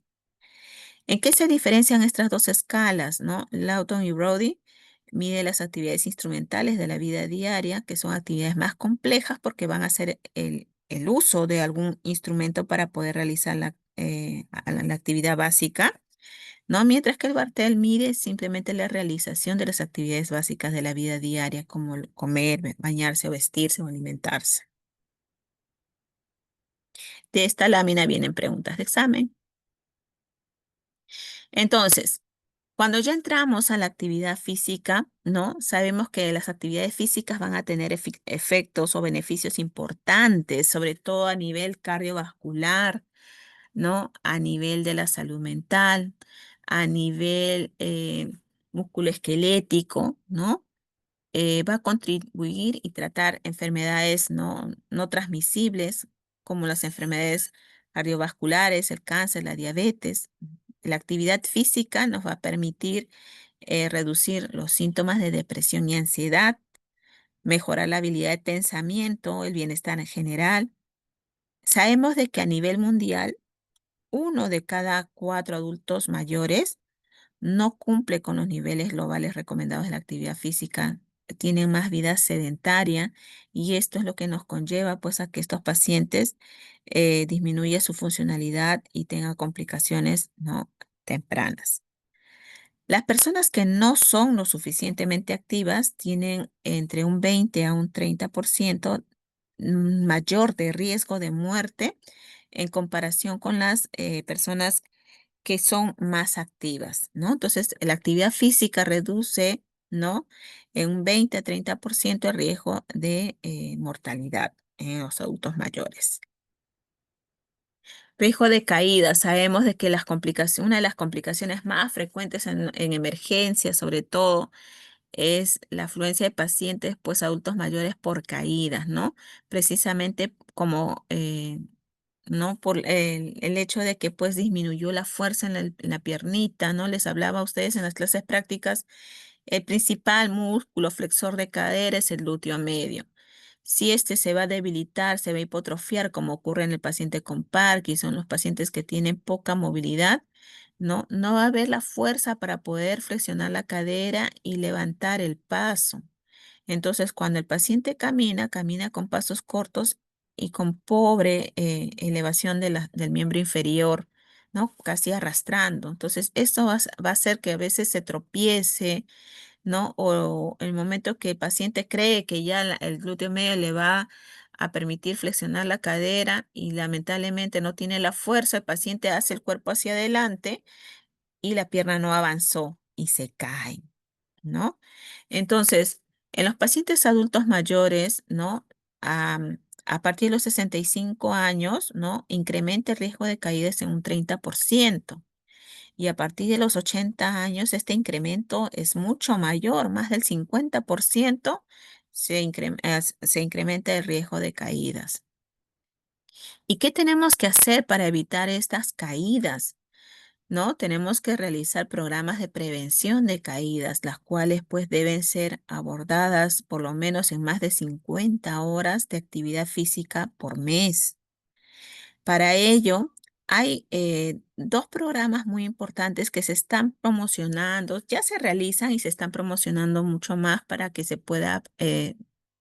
¿En qué se diferencian estas dos escalas, no? Lawton y Brody mide las actividades instrumentales de la vida diaria, que son actividades más complejas porque van a hacer el uso de algún instrumento para poder realizar la actividad básica, ¿no? Mientras que el Bartel mide simplemente la realización de las actividades básicas de la vida diaria, como el comer, bañarse o vestirse o alimentarse. De esta lámina vienen preguntas de examen. Entonces, cuando ya entramos a la actividad física, ¿no? Sabemos que las actividades físicas van a tener efectos o beneficios importantes, sobre todo a nivel cardiovascular, ¿no? A nivel de la salud mental, a nivel musculoesquelético, ¿no? Va a contribuir y tratar enfermedades no transmisibles como las enfermedades cardiovasculares, el cáncer, la diabetes. La actividad física nos va a permitir reducir los síntomas de depresión y ansiedad, mejorar la habilidad de pensamiento, el bienestar en general. Sabemos de que a nivel mundial, 1 de cada 4 adultos mayores no cumple con los niveles globales recomendados de la actividad física, tienen más vida sedentaria y esto es lo que nos conlleva pues a que estos pacientes disminuya su funcionalidad y tengan complicaciones no tempranas. Las personas que no son lo suficientemente activas tienen entre un 20 a un 30% mayor de riesgo de muerte en comparación con las personas que son más activas, ¿no? Entonces, la actividad física reduce, ¿no? En un 20 a 30% el riesgo de mortalidad en los adultos mayores. Riesgo de caída. Sabemos de que una de las complicaciones más frecuentes en emergencia, sobre todo, es la afluencia de pacientes, pues adultos mayores por caídas, ¿no? Precisamente como, ¿no? Por el hecho de que pues disminuyó la fuerza en la piernita, ¿no? Les hablaba a ustedes en las clases prácticas, el principal músculo flexor de cadera es el glúteo medio. Si este se va a debilitar, se va a hipotrofiar, como ocurre en el paciente con Parkinson, los pacientes que tienen poca movilidad, no va a haber la fuerza para poder flexionar la cadera y levantar el paso. Entonces, cuando el paciente camina con pasos cortos y con pobre elevación del miembro inferior, ¿no? Casi arrastrando. Entonces, esto va a hacer que a veces se tropiece, ¿no? O el momento que el paciente cree que ya el glúteo medio le va a permitir flexionar la cadera y lamentablemente no tiene la fuerza, el paciente hace el cuerpo hacia adelante y la pierna no avanzó y se cae, ¿no? Entonces, en los pacientes adultos mayores, ¿no? A partir de los 65 años, ¿no? Incrementa el riesgo de caídas en un 30%. Y a partir de los 80 años, este incremento es mucho mayor, más del 50% se incrementa el riesgo de caídas. ¿Y qué tenemos que hacer para evitar estas caídas? ¿No? Tenemos que realizar programas de prevención de caídas, las cuales pues deben ser abordadas por lo menos en más de 50 horas de actividad física por mes. Para ello, hay 2 programas muy importantes que se están promocionando, ya se realizan y se están promocionando mucho más para que se pueda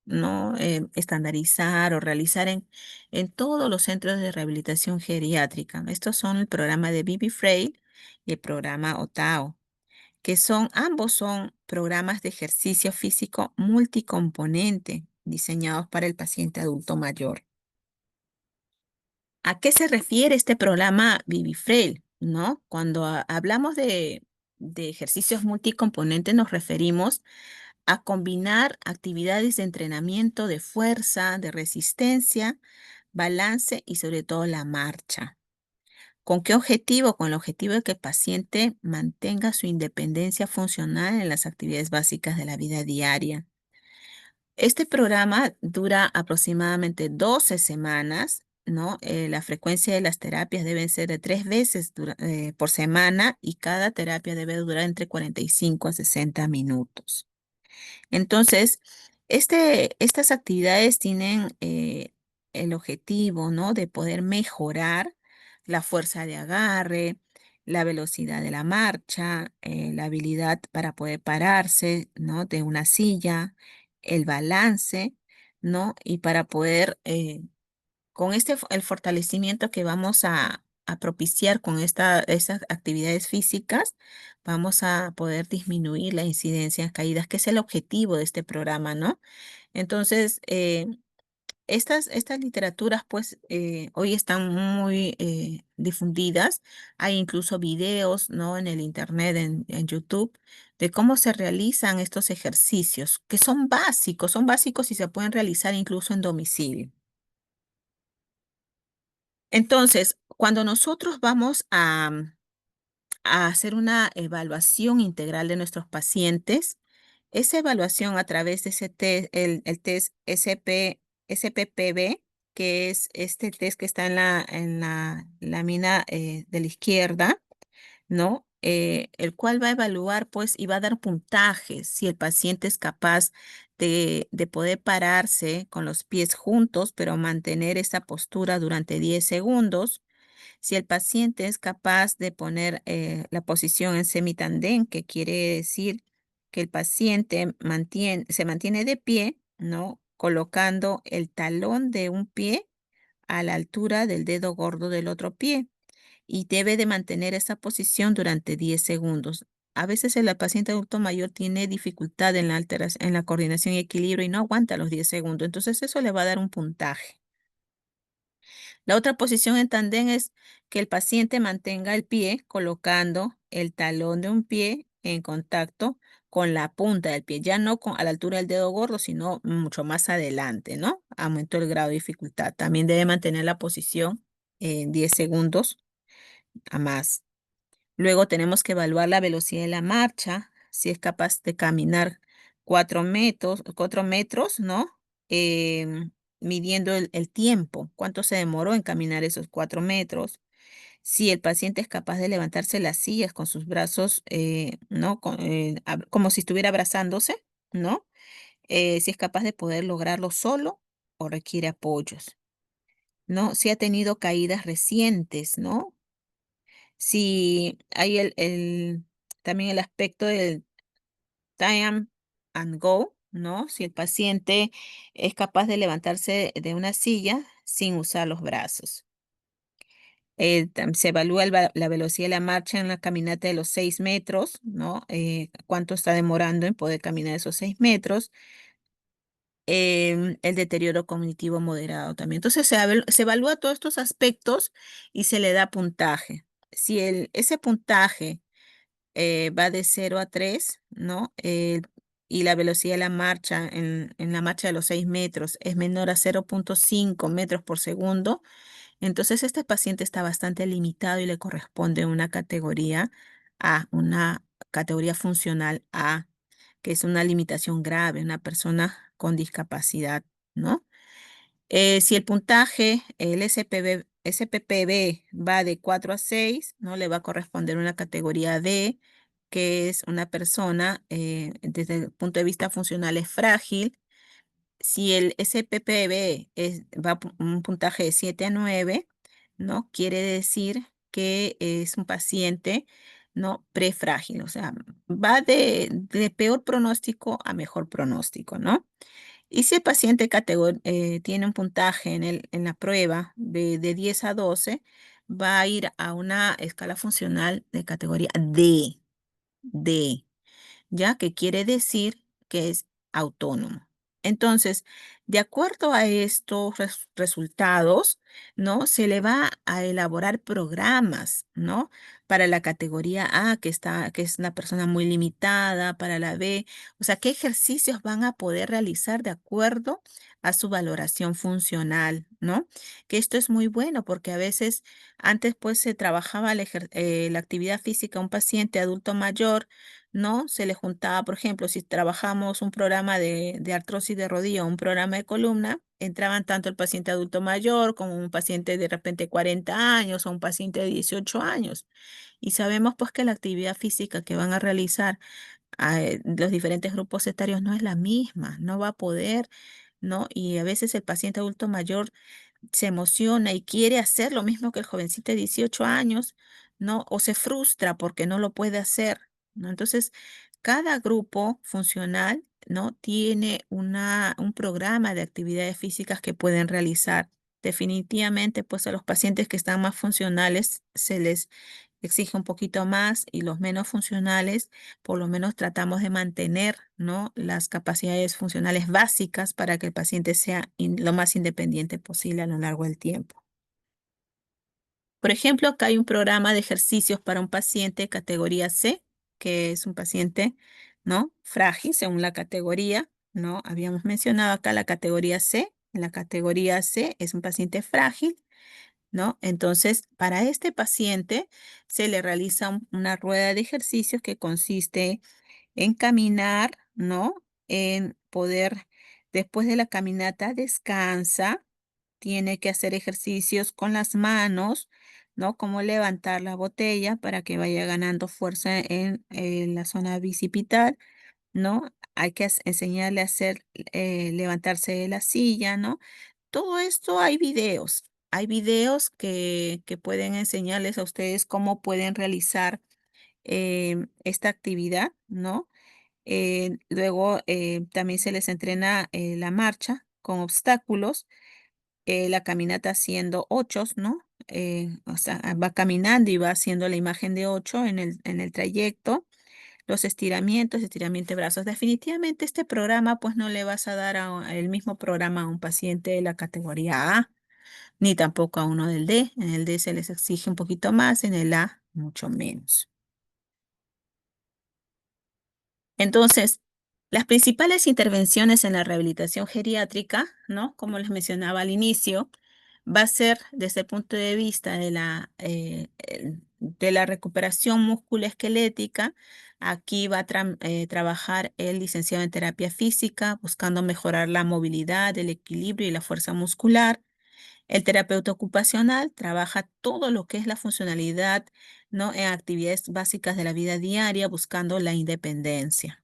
no estandarizar o realizar en todos los centros de rehabilitación geriátrica. Estos son el programa de Bibi Frail y el programa OTAO, que ambos son programas de ejercicio físico multicomponente diseñados para el paciente adulto mayor. ¿A qué se refiere este programa Vivifrail? ¿No? Cuando hablamos de ejercicios multicomponentes nos referimos a combinar actividades de entrenamiento de fuerza, de resistencia, balance y sobre todo la marcha. ¿Con qué objetivo? Con el objetivo de que el paciente mantenga su independencia funcional en las actividades básicas de la vida diaria. Este programa dura aproximadamente 12 semanas, ¿no? La frecuencia de las terapias deben ser de 3 veces por semana y cada terapia debe durar entre 45 a 60 minutos. Entonces, estas actividades tienen el objetivo, ¿no? De poder mejorar la fuerza de agarre, la velocidad de la marcha, la habilidad para poder pararse, ¿no? De una silla, el balance, ¿no? Y para poder, con el fortalecimiento que vamos a propiciar con esas actividades físicas, vamos a poder disminuir la incidencia en caídas, que es el objetivo de este programa, ¿no? Entonces, estas literaturas, pues, hoy están muy difundidas. Hay incluso videos, ¿no? En el internet, en YouTube, de cómo se realizan estos ejercicios, que son básicos y se pueden realizar incluso en domicilio. Entonces, cuando nosotros vamos a hacer una evaluación integral de nuestros pacientes, esa evaluación a través de ese test, el test SPPB, que es este test que está en la lámina de la izquierda, ¿no? El cual va a evaluar, pues, y va a dar puntajes si el paciente es capaz de poder pararse con los pies juntos, pero mantener esa postura durante 10 segundos. Si el paciente es capaz de poner la posición en semitandem, que quiere decir que el paciente se mantiene de pie, ¿no? Colocando el talón de un pie a la altura del dedo gordo del otro pie y debe de mantener esa posición durante 10 segundos. A veces el paciente adulto mayor tiene dificultad en en la coordinación y equilibrio y no aguanta los 10 segundos. Entonces eso le va a dar un puntaje. La otra posición en tandem es que el paciente mantenga el pie colocando el talón de un pie en contacto con la punta del pie, ya no a la altura del dedo gordo, sino mucho más adelante, ¿no? Aumentó el grado de dificultad. También debe mantener la posición en 10 segundos a más. Luego tenemos que evaluar la velocidad de la marcha, si es capaz de caminar 4 metros, ¿no? Midiendo el tiempo, cuánto se demoró en caminar esos 4 metros. Si el paciente es capaz de levantarse las sillas con sus brazos, ¿no? Como si estuviera abrazándose, ¿no? Si es capaz de poder lograrlo solo o requiere apoyos, ¿no? Si ha tenido caídas recientes, ¿no? Si hay también el aspecto del time and go, ¿no? Si el paciente es capaz de levantarse de una silla sin usar los brazos. Se evalúa la velocidad de la marcha en la caminata de los 6 metros, ¿no? Cuánto está demorando en poder caminar esos 6 metros. El deterioro cognitivo moderado también. Entonces se evalúa todos estos aspectos y se le da puntaje. Si ese puntaje va de 0 a 3, ¿no? Y la velocidad de la marcha en la marcha de los 6 metros es menor a 0,5 metros por segundo, entonces este paciente está bastante limitado y le corresponde una categoría A, una categoría funcional A, que es una limitación grave, una persona con discapacidad, ¿no? Si el puntaje, el SPPB va de 4 a 6, ¿no? Le va a corresponder una categoría D, que es una persona desde el punto de vista funcional es frágil. Si el SPPB va un puntaje de 7 a 9, ¿no? Quiere decir que es un paciente, ¿no? Prefrágil, o sea, va de peor pronóstico a mejor pronóstico, ¿no? Y si el paciente tiene un puntaje en la prueba de 10 a 12, va a ir a una escala funcional de categoría D, ya que quiere decir que es autónomo. Entonces, de acuerdo a estos resultados, ¿no? Se le va a elaborar programas, ¿no? Para la categoría A, que es una persona muy limitada, para la B, o sea, qué ejercicios van a poder realizar de acuerdo a su valoración funcional, ¿no? Que esto es muy bueno porque a veces antes pues se trabajaba la actividad física a un paciente adulto mayor, ¿no? Se le juntaba, por ejemplo, si trabajamos un programa de artrosis de rodilla o un programa de columna, entraban tanto el paciente adulto mayor como un paciente de repente 40 años o un paciente de 18 años. Y sabemos pues que la actividad física que van a realizar los diferentes grupos etarios no es la misma, no va a poder, ¿no? Y a veces el paciente adulto mayor se emociona y quiere hacer lo mismo que el jovencito de 18 años, ¿no? O se frustra porque no lo puede hacer, ¿no? Entonces, cada grupo funcional, ¿no? Tiene un programa de actividades físicas que pueden realizar. Definitivamente, pues a los pacientes que están más funcionales se les exige un poquito más y los menos funcionales, por lo menos tratamos de mantener, ¿no? Las capacidades funcionales básicas para que el paciente sea lo más independiente posible a lo largo del tiempo. Por ejemplo, acá hay un programa de ejercicios para un paciente categoría C, que es un paciente, ¿no? Frágil según la categoría, ¿no? Habíamos mencionado acá la categoría C. La categoría C es un paciente frágil, ¿no? Entonces, para este paciente se le realiza una rueda de ejercicios que consiste en caminar, ¿no? En poder, después de la caminata, descansa, tiene que hacer ejercicios con las manos, ¿no? Como levantar la botella para que vaya ganando fuerza en la zona bicipital, ¿no? Hay que enseñarle a hacer, levantarse de la silla, ¿no? Todo esto hay videos que pueden enseñarles a ustedes cómo pueden realizar esta actividad, ¿no? Luego también se les entrena la marcha con obstáculos, la caminata haciendo ochos, ¿no? O sea, va caminando y va haciendo la imagen de ocho en el trayecto. Los estiramientos, estiramiento de brazos. Definitivamente este programa pues no le vas a dar el mismo programa a un paciente de la categoría A, ni tampoco a uno del D. En el D se les exige un poquito más, en el A mucho menos. Entonces, las principales intervenciones en la rehabilitación geriátrica, ¿no? Como les mencionaba al inicio, va a ser desde el punto de vista de la recuperación musculoesquelética. Aquí va a trabajar el licenciado en terapia física, buscando mejorar la movilidad, el equilibrio y la fuerza muscular. El terapeuta ocupacional trabaja todo lo que es la funcionalidad, ¿no? En actividades básicas de la vida diaria, buscando la independencia.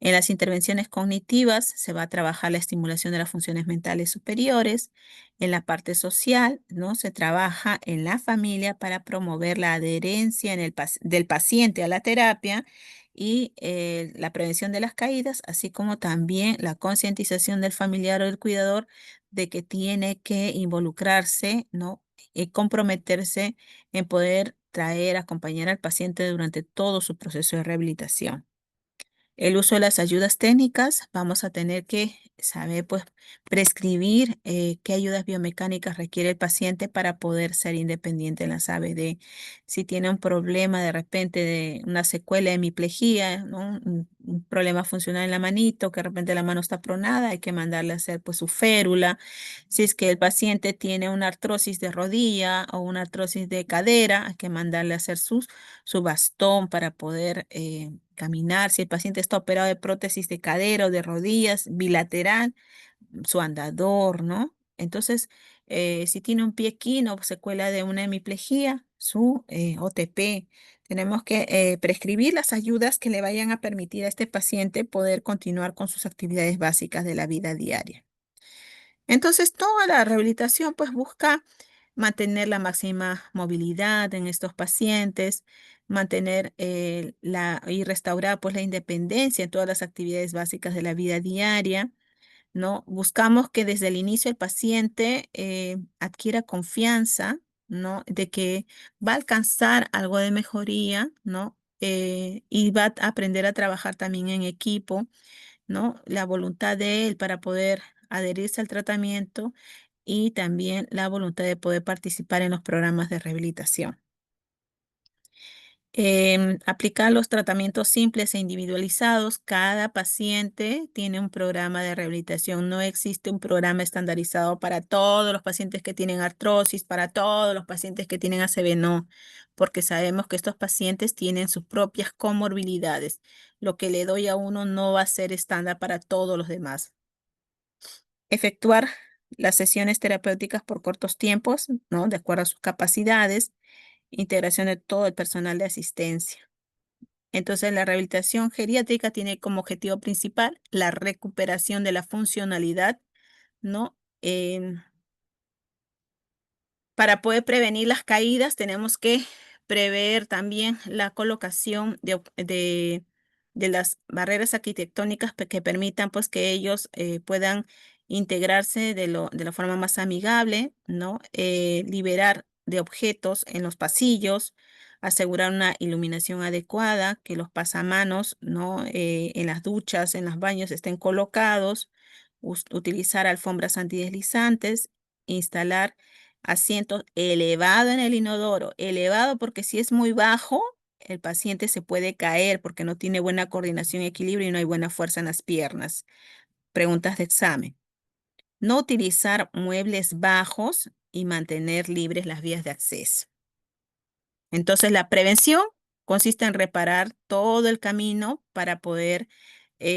En las intervenciones cognitivas se va a trabajar la estimulación de las funciones mentales superiores. En la parte social, ¿no? Se trabaja en la familia para promover la adherencia del paciente a la terapia y la prevención de las caídas, así como también la concientización del familiar o del cuidador de que tiene que involucrarse, ¿no? Y comprometerse en poder traer, acompañar al paciente durante todo su proceso de rehabilitación. El uso de las ayudas técnicas, vamos a tener que saber, pues, prescribir qué ayudas biomecánicas requiere el paciente para poder ser independiente en las ABD. Si tiene un problema de repente de una secuela de hemiplegia, ¿no? Un problema funcional en la manito, que de repente la mano está pronada, hay que mandarle a hacer pues su férula. Si es que el paciente tiene una artrosis de rodilla o una artrosis de cadera, hay que mandarle a hacer su bastón para poder caminar. Si el paciente está operado de prótesis de cadera o de rodillas bilateral, su andador, ¿no? Entonces, si tiene un pie equino o secuela de una hemiplegia, su OTP. Tenemos que prescribir las ayudas que le vayan a permitir a este paciente poder continuar con sus actividades básicas de la vida diaria. Entonces, toda la rehabilitación pues busca mantener la máxima movilidad en estos pacientes, mantener y restaurar pues la independencia en todas las actividades básicas de la vida diaria, ¿no? Buscamos que desde el inicio el paciente adquiera confianza, ¿no? De que va a alcanzar algo de mejoría, ¿no? Y va a aprender a trabajar también en equipo, ¿no? La voluntad de él para poder adherirse al tratamiento y también la voluntad de poder participar en los programas de rehabilitación. Aplicar los tratamientos simples e individualizados. Cada paciente tiene un programa de rehabilitación. No existe un programa estandarizado para todos los pacientes que tienen artrosis, para todos los pacientes que tienen ACV, no, porque sabemos que estos pacientes tienen sus propias comorbilidades. Lo que le doy a uno no va a ser estándar para todos los demás. Efectuar las sesiones terapéuticas por cortos tiempos, ¿no? De acuerdo a sus capacidades. Integración de todo el personal de asistencia. Entonces, la rehabilitación geriátrica tiene como objetivo principal la recuperación de la funcionalidad, ¿no? Para poder prevenir las caídas, tenemos que prever también la colocación de las barreras arquitectónicas que permitan pues, que ellos puedan integrarse de la forma más amigable, ¿no? Liberar de objetos en los pasillos, asegurar una iluminación adecuada, que los pasamanos, ¿no? En las duchas, en los baños estén colocados, utilizar alfombras antideslizantes, instalar asiento elevado en el inodoro, elevado porque si es muy bajo, el paciente se puede caer porque no tiene buena coordinación y equilibrio y no hay buena fuerza en las piernas. Preguntas de examen. No utilizar muebles bajos y mantener libres las vías de acceso. Entonces, la prevención consiste en reparar todo el camino para poder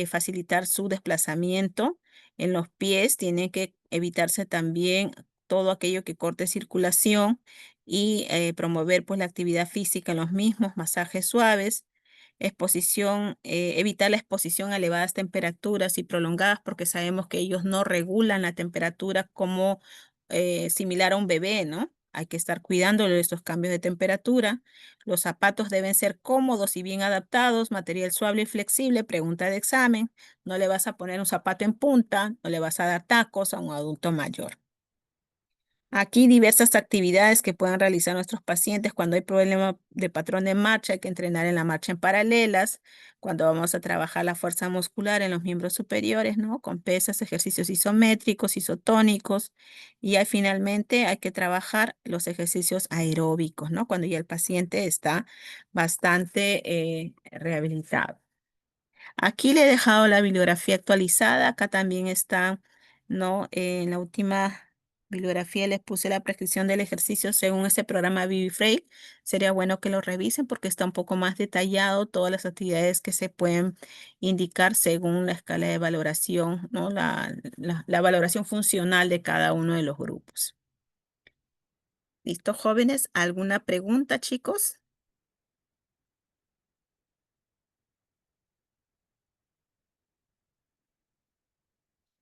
facilitar su desplazamiento. En los pies tiene que evitarse también todo aquello que corte circulación y promover pues la actividad física en los mismos, masajes suaves, evitar la exposición a elevadas temperaturas y prolongadas porque sabemos que ellos no regulan la temperatura como similar a un bebé, ¿no? Hay que estar cuidándolo de estos cambios de temperatura. Los zapatos deben ser cómodos y bien adaptados, material suave y flexible. Pregunta de examen. No le vas a poner un zapato en punta, no le vas a dar tacos a un adulto mayor. Aquí diversas actividades que pueden realizar nuestros pacientes cuando hay problema de patrón de marcha, hay que entrenar en la marcha en paralelas, cuando vamos a trabajar la fuerza muscular en los miembros superiores, ¿no? Con pesas, ejercicios isométricos, isotónicos, y ahí finalmente hay que trabajar los ejercicios aeróbicos, ¿no? Cuando ya el paciente está bastante rehabilitado. Aquí le he dejado la bibliografía actualizada. Acá también está, ¿no? En la última bibliografía les puse la prescripción del ejercicio según ese programa ViviFrail. Sería bueno que lo revisen porque está un poco más detallado todas las actividades que se pueden indicar según la escala de valoración, ¿no? La valoración funcional de cada uno de los grupos. ¿Listo, jóvenes? ¿Alguna pregunta, chicos?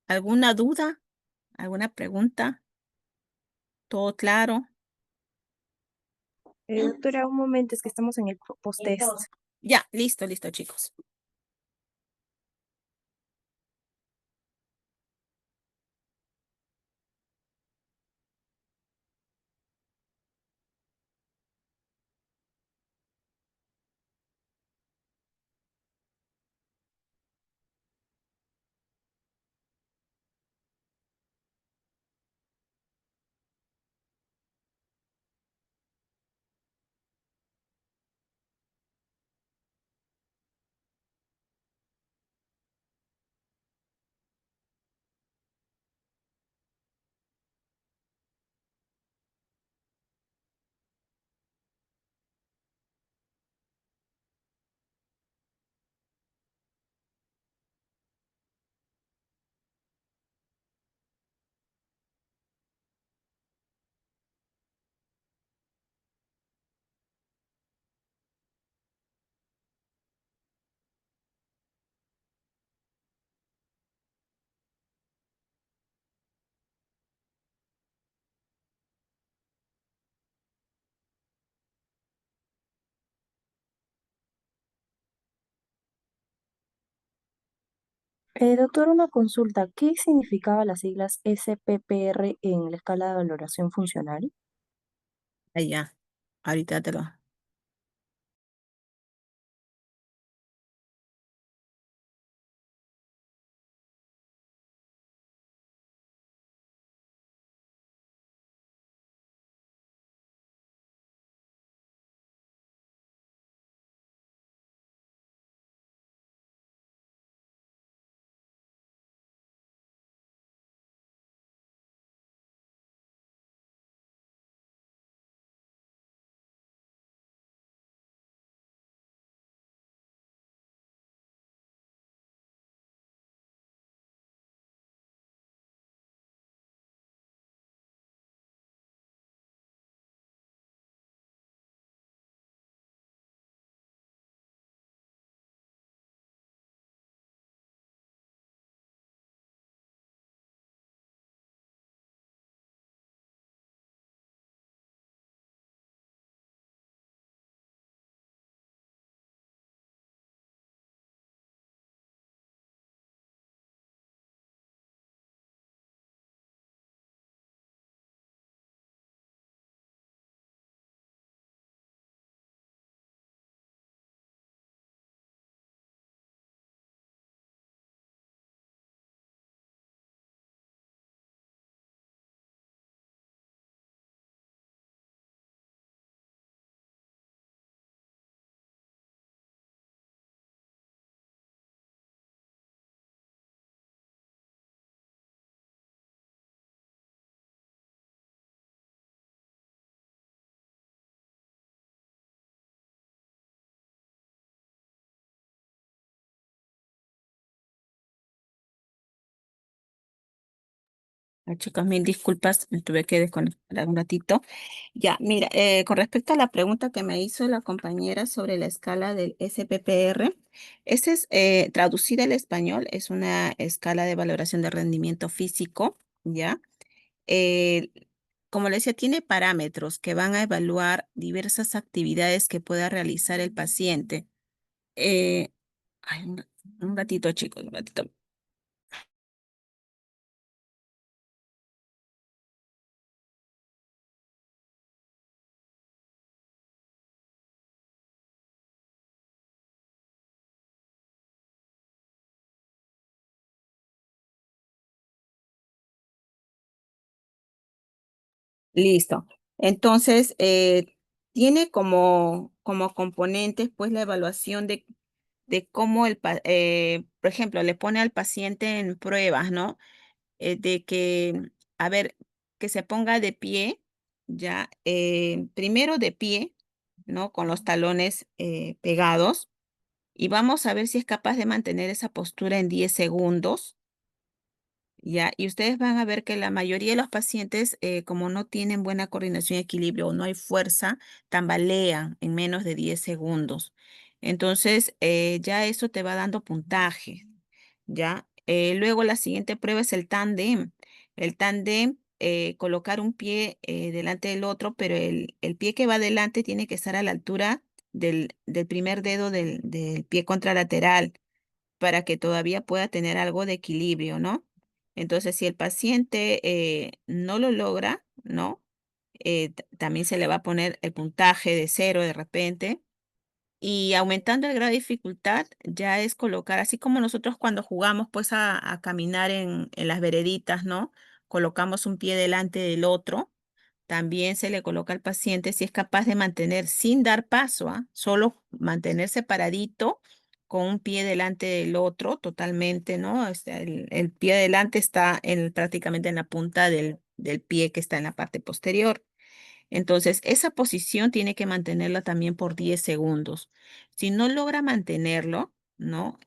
¿Alguna duda? ¿Alguna pregunta? ¿Todo claro? Doctora, un momento, es que estamos en el post-test. Ya, listo, listo, chicos. Doctor, una consulta. ¿Qué significaba las siglas SPPR en la escala de valoración funcional? Ahí ya. Ahorita te lo. Chicos, mil disculpas, me tuve que desconectar un ratito. Ya, mira, con respecto a la pregunta que me hizo la compañera sobre la escala del SPPR, ese es, traducida al español, es una escala de valoración de rendimiento físico, ¿ya? Eh, Como le decía, tiene parámetros que van a evaluar diversas actividades que pueda realizar el paciente. Eh, ay, un ratito, chicos, un ratito. Listo. Entonces, tiene como componentes, pues, la evaluación de cómo por ejemplo, le pone al paciente en pruebas, ¿no? De que, a ver, que se ponga de pie, ya, primero de pie, ¿no? Con los talones pegados, y vamos a ver si es capaz de mantener esa postura en 10 segundos. Ya, y ustedes van a ver que la mayoría de los pacientes, como no tienen buena coordinación y equilibrio o no hay fuerza, tambalean en menos de 10 segundos. Entonces, ya eso te va dando puntaje, ¿ya? Luego la siguiente prueba es el tándem. El tándem, colocar un pie delante del otro, pero el pie que va adelante tiene que estar a la altura del primer dedo del pie contralateral para que todavía pueda tener algo de equilibrio, ¿no? Entonces, si el paciente no lo logra, ¿no? También se le va a poner el puntaje de 0 de repente. Y aumentando el grado de dificultad, ya es colocar, así como nosotros cuando jugamos pues a caminar en las vereditas, ¿no? Colocamos un pie delante del otro. También se le coloca al paciente si es capaz de mantener sin dar paso, ¿ah? Solo mantenerse paradito con un pie delante del otro totalmente, ¿no? El pie delante está prácticamente en la punta del pie que está en la parte posterior. Entonces, esa posición tiene que mantenerla también por 10 segundos. Si no logra mantenerlo, ¿no?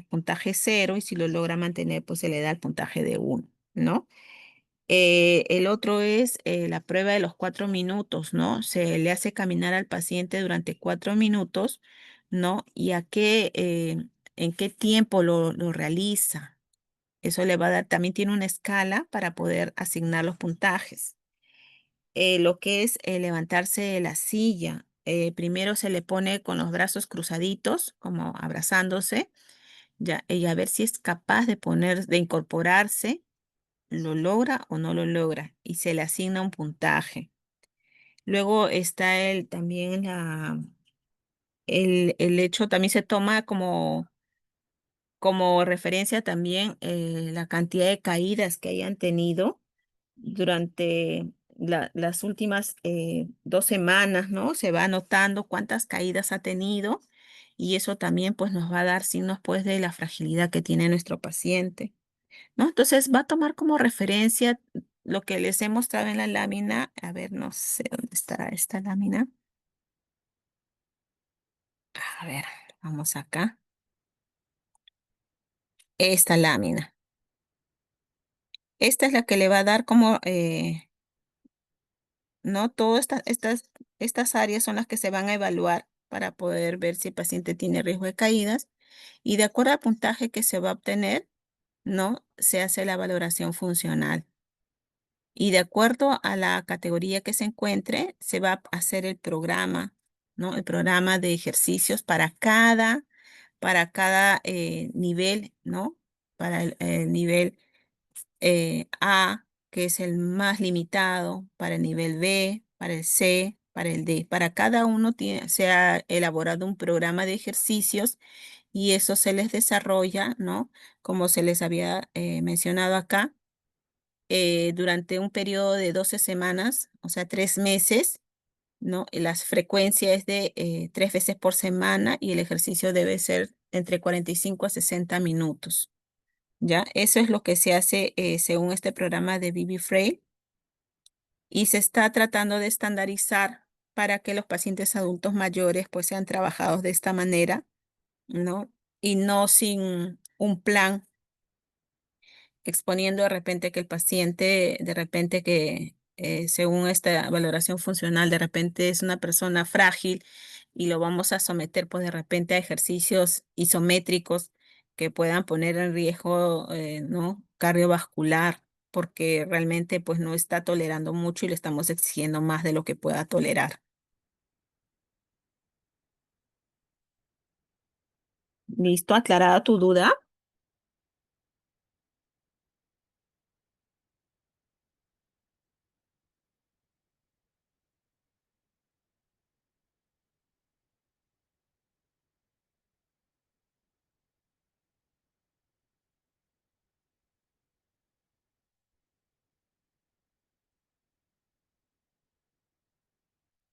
Puntaje 0, y si lo logra mantener, pues se le da el puntaje de 1, ¿no? El otro es la prueba de los 4 minutos, ¿no? Se le hace caminar al paciente durante 4 minutos, ¿no? Y en qué tiempo lo realiza. Eso le va a dar, también tiene una escala para poder asignar los puntajes. Lo que es levantarse de la silla. Primero se le pone con los brazos cruzaditos, como abrazándose, ya, y a ver si es capaz de incorporarse, lo logra o no lo logra, y se le asigna un puntaje. Luego está también el hecho, también se toma como referencia también la cantidad de caídas que hayan tenido durante las últimas 2 semanas, ¿no? Se va anotando cuántas caídas ha tenido, y eso también pues nos va a dar signos pues de la fragilidad que tiene nuestro paciente, ¿no? Entonces va a tomar como referencia lo que les he mostrado en la lámina. A ver, no sé dónde estará esta lámina. A ver, vamos acá. Esta lámina. Esta es la que le va a dar como, ¿no? Todas estas áreas son las que se van a evaluar para poder ver si el paciente tiene riesgo de caídas, y de acuerdo al puntaje que se va a obtener, ¿no? Se hace la valoración funcional. Y de acuerdo a la categoría que se encuentre, se va a hacer el programa, ¿no? El programa de ejercicios para cada nivel, ¿no? Para el nivel A, que es el más limitado, para el nivel B, para el C, para el D. Para cada uno se ha elaborado un programa de ejercicios, y eso se les desarrolla, ¿no? Como se les había mencionado acá, durante un periodo de 12 semanas, o sea, 3 meses, ¿no? Y las frecuencias es de 3 veces por semana, y el ejercicio debe ser entre 45 a 60 minutos. ¿Ya? Eso es lo que se hace según este programa de Bibi Frail, y se está tratando de estandarizar para que los pacientes adultos mayores pues sean trabajados de esta manera, ¿no? Y no sin un plan exponiendo de repente que el paciente, de repente que según esta valoración funcional, de repente es una persona frágil y lo vamos a someter pues de repente a ejercicios isométricos que puedan poner en riesgo, ¿no? Cardiovascular, porque realmente pues no está tolerando mucho y le estamos exigiendo más de lo que pueda tolerar. ¿Listo? ¿Aclarada tu duda?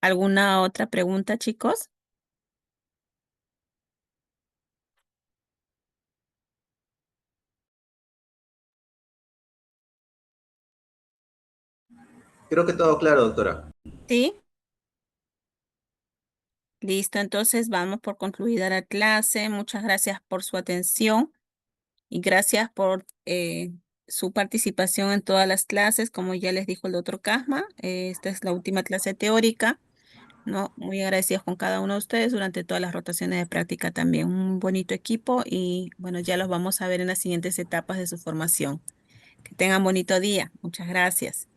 ¿Alguna otra pregunta, chicos? Creo que todo claro, doctora. Sí. Listo, entonces vamos por concluida la clase. Muchas gracias por su atención y gracias por su participación en todas las clases. Como ya les dijo el doctor Casma, esta es la última clase teórica, ¿no? Muy agradecidos con cada uno de ustedes durante todas las rotaciones de práctica también. Un bonito equipo y bueno, ya los vamos a ver en las siguientes etapas de su formación. Que tengan bonito día. Muchas gracias.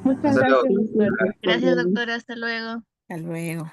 Muchas Hasta luego. gracias, doctora. Gracias, Gracias, doctora. doctora. Hasta luego. Hasta luego.